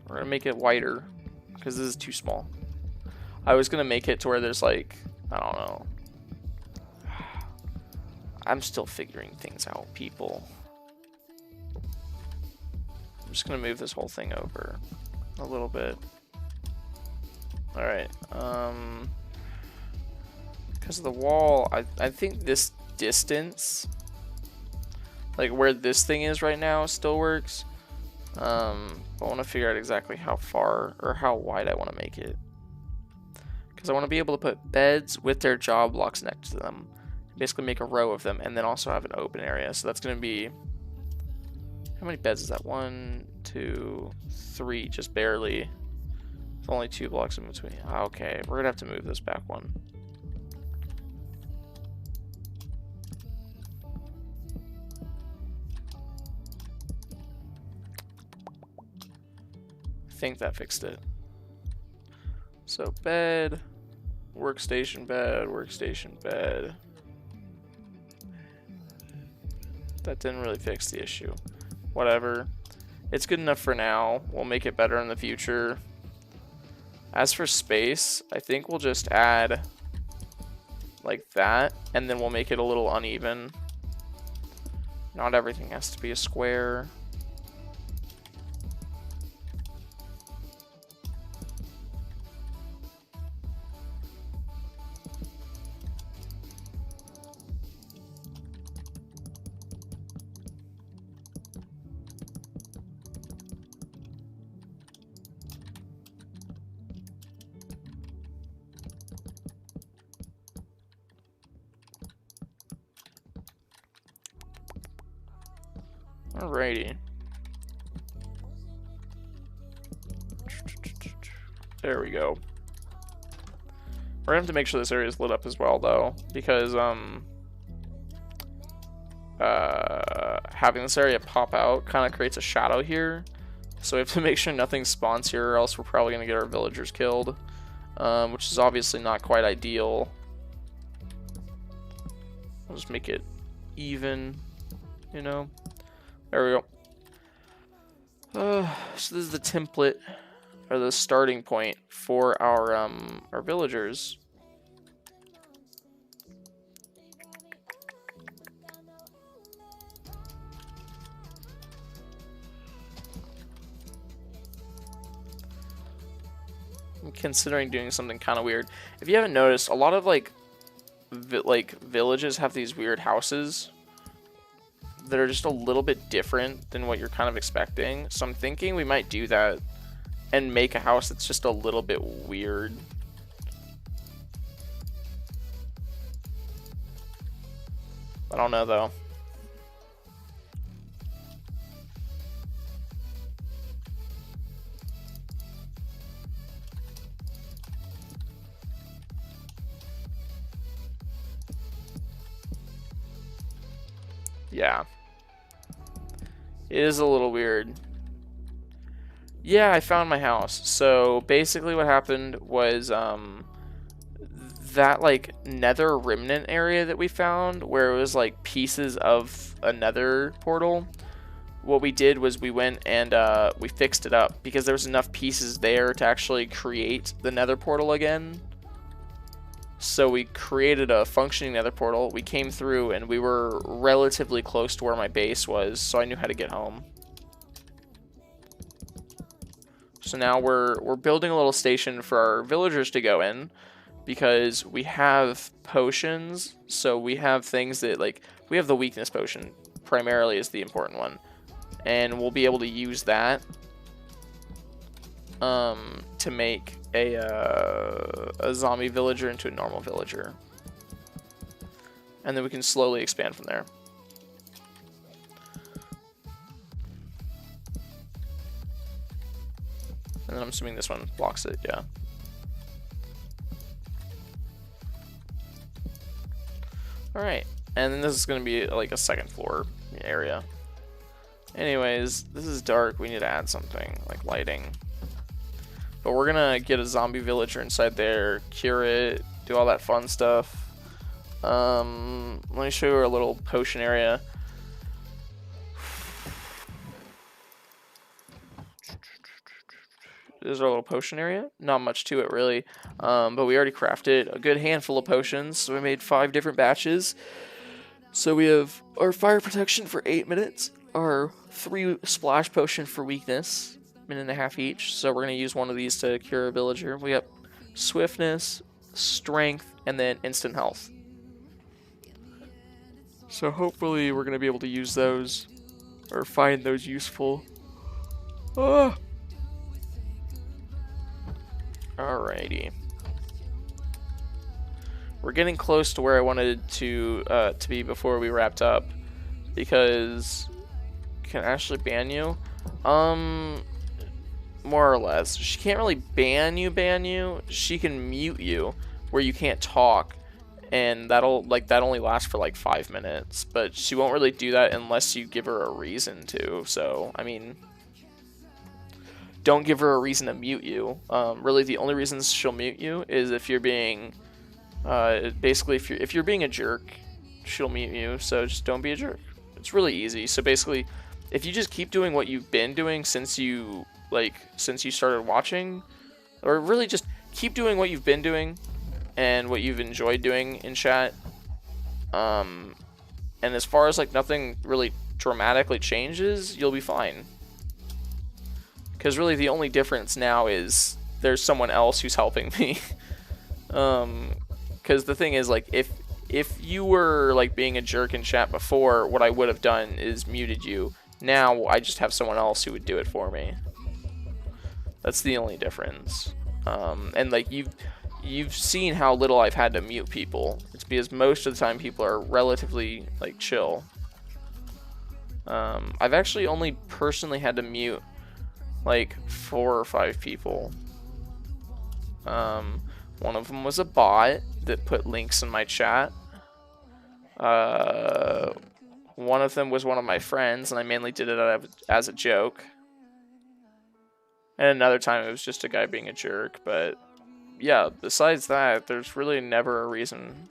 We're going to make it wider, because this is too small. I was going to make it to where there's, like, I don't know. I'm still figuring things out, people. I'm just going to move this whole thing over a little bit. Alright, because of the wall, I think this distance, like where this thing is right now, still works. I want to figure out exactly how far or how wide I want to make it. Because I want to be able to put beds with their job blocks next to them. Basically make a row of them and then also have an open area. So that's going to be... How many beds is that? 1, 2, 3, just barely. There's only 2 blocks in between. Okay, we're going to have to move this back one. I think that fixed it. So bed, workstation bed, workstation bed. That didn't really fix the issue. Whatever. It's good enough for now. We'll make it better in the future. As for space, I think we'll just add like that, and then we'll make it a little uneven. Not everything has to be a square. Alrighty. There we go. We're gonna have to make sure this area is lit up as well, though, because having this area pop out kind of creates a shadow here. So we have to make sure nothing spawns here, or else we're probably gonna get our villagers killed, which is obviously not quite ideal. I'll just make it even, you know. There we go. So this is the template, or the starting point for our villagers. I'm considering doing something kind of weird. If you haven't noticed, a lot of like villages have these weird houses that are just a little bit different than what you're kind of expecting. So I'm thinking we might do that and make a house that's just a little bit weird. I don't know though. Yeah. It is a little weird. Yeah, I found my house. So basically what happened was that like nether remnant area that we found where it was like pieces of a nether portal. What we did was we went and we fixed it up because there was enough pieces there to actually create the nether portal again. So we created a functioning nether portal. We came through and we were relatively close to where my base was, so I knew how to get home. So now we're building a little station for our villagers to go in because we have potions. So we have things that like we have the weakness potion primarily is the important one. And we'll be able to use that to make a zombie villager into a normal villager. And then we can slowly expand from there. And then I'm assuming this one blocks it, yeah. Alright, and then this is going to be like a second floor area. Anyways, this is dark. We need to add something, like lighting. But we're going to get a zombie villager inside there, cure it, do all that fun stuff. Let me show you our little potion area. This is our little potion area. Not much to it, really. But we already crafted a good handful of potions. So we made 5 different batches. So we have our fire protection for 8 minutes. Our 3 splash potion for weakness, 1.5 minutes each. So we're going to use one of these to cure a villager. We got swiftness, strength, and then instant health. So hopefully we're going to be able to use those or find those useful. Alrighty. We're getting close to where I wanted to be before we wrapped up, because can Ashley ban you? More or less. She can't really ban you. She can mute you where you can't talk, and that only lasts for like 5 minutes. But she won't really do that unless you give her a reason to. So I mean, don't give her a reason to mute you. Really, the only reasons she'll mute you is if you're being, basically, if you're being a jerk, she'll mute you. So just don't be a jerk. It's really easy. So basically, if you just keep doing what you've been doing since you started watching, or really just keep doing what you've been doing and what you've enjoyed doing in chat. And as far as like nothing really dramatically changes, you'll be fine. Because really the only difference now is there's someone else who's helping me. Because the thing is, like, if you were like being a jerk in chat before, what I would have done is muted you. Now I just have someone else who would do it for me. That's the only difference. And like you've seen how little I've had to mute people. It's because most of the time people are relatively like chill. I've actually only personally had to mute like 4 or 5 people. One of them was a bot that put links in my chat. One of them was one of my friends, and I mainly did it as a joke. And another time it was just a guy being a jerk. But yeah, besides that, there's really never a reason.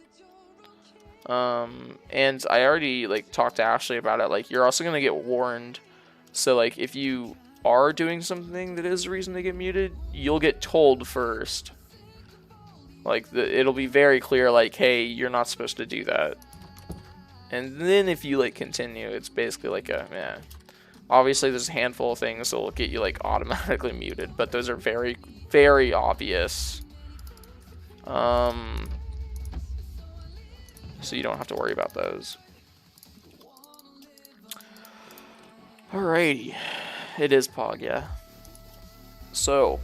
And I already like talked to Ashley about it. Like, you're also gonna get warned. So like, if you are doing something that is a reason to get muted, you'll get told first. Like, it'll be very clear, like, hey, you're not supposed to do that. And then if you like continue, it's basically like yeah. Obviously, there's a handful of things that will get you like automatically muted, but those are very, very obvious. So you don't have to worry about those. Alrighty. It is Pog, yeah. So,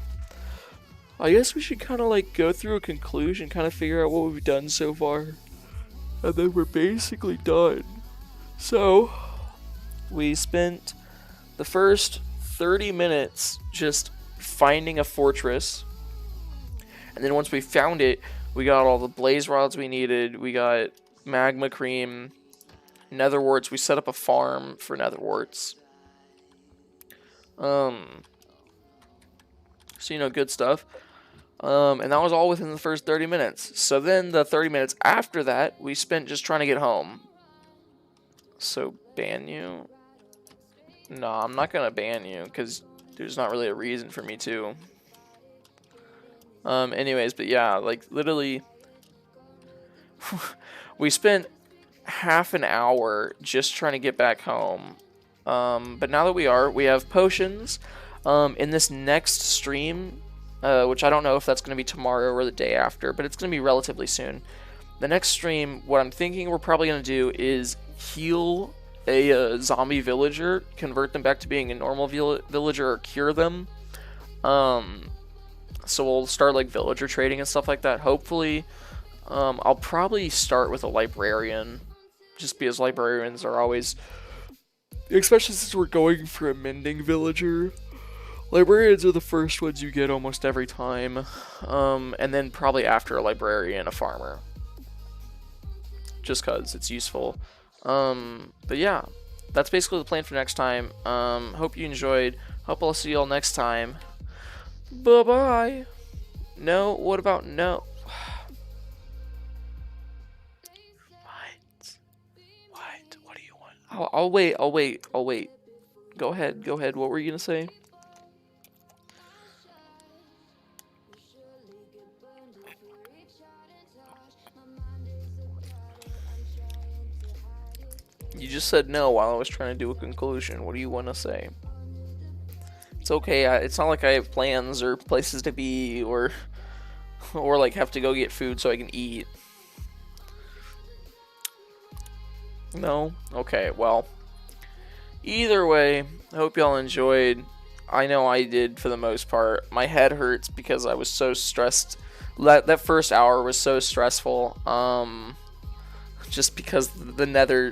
I guess we should kind of like go through a conclusion, kind of figure out what we've done so far. And then we're basically done. So, we spent the first 30 minutes just finding a fortress. And then once we found it, we got all the blaze rods we needed. We got magma cream. nether warts. We set up a farm for nether warts. So, you know, good stuff. And that was all within the first 30 minutes. So then the 30 minutes after that, we spent just trying to get home. So, ban you? No, I'm not going to ban you, because there's not really a reason for me to. Anyways, but yeah, like, literally, we spent half an hour just trying to get back home. But now that we have potions. In this next stream, which I don't know if that's going to be tomorrow or the day after, but it's going to be relatively soon. The next stream, what I'm thinking we're probably going to do is heal a zombie villager, convert them back to being a normal villager, or cure them. So we'll start like villager trading and stuff like that. Hopefully, I'll probably start with a librarian, just because librarians are always, especially since we're going for a mending villager. Librarians are the first ones you get almost every time, and then probably after a librarian, a farmer, just cause it's useful. But yeah, that's basically the plan for next time. Hope you enjoyed. Hope I'll see y'all next time. Bye bye. No, what about no? What do you want? I'll wait. Go ahead. What were you gonna say? You just said no while I was trying to do a conclusion. What do you want to say? It's okay. It's not like I have plans or places to be, or like have to go get food so I can eat. No? Okay, well. Either way, I hope y'all enjoyed. I know I did for the most part. My head hurts because I was so stressed. That first hour was so stressful. Just because the nether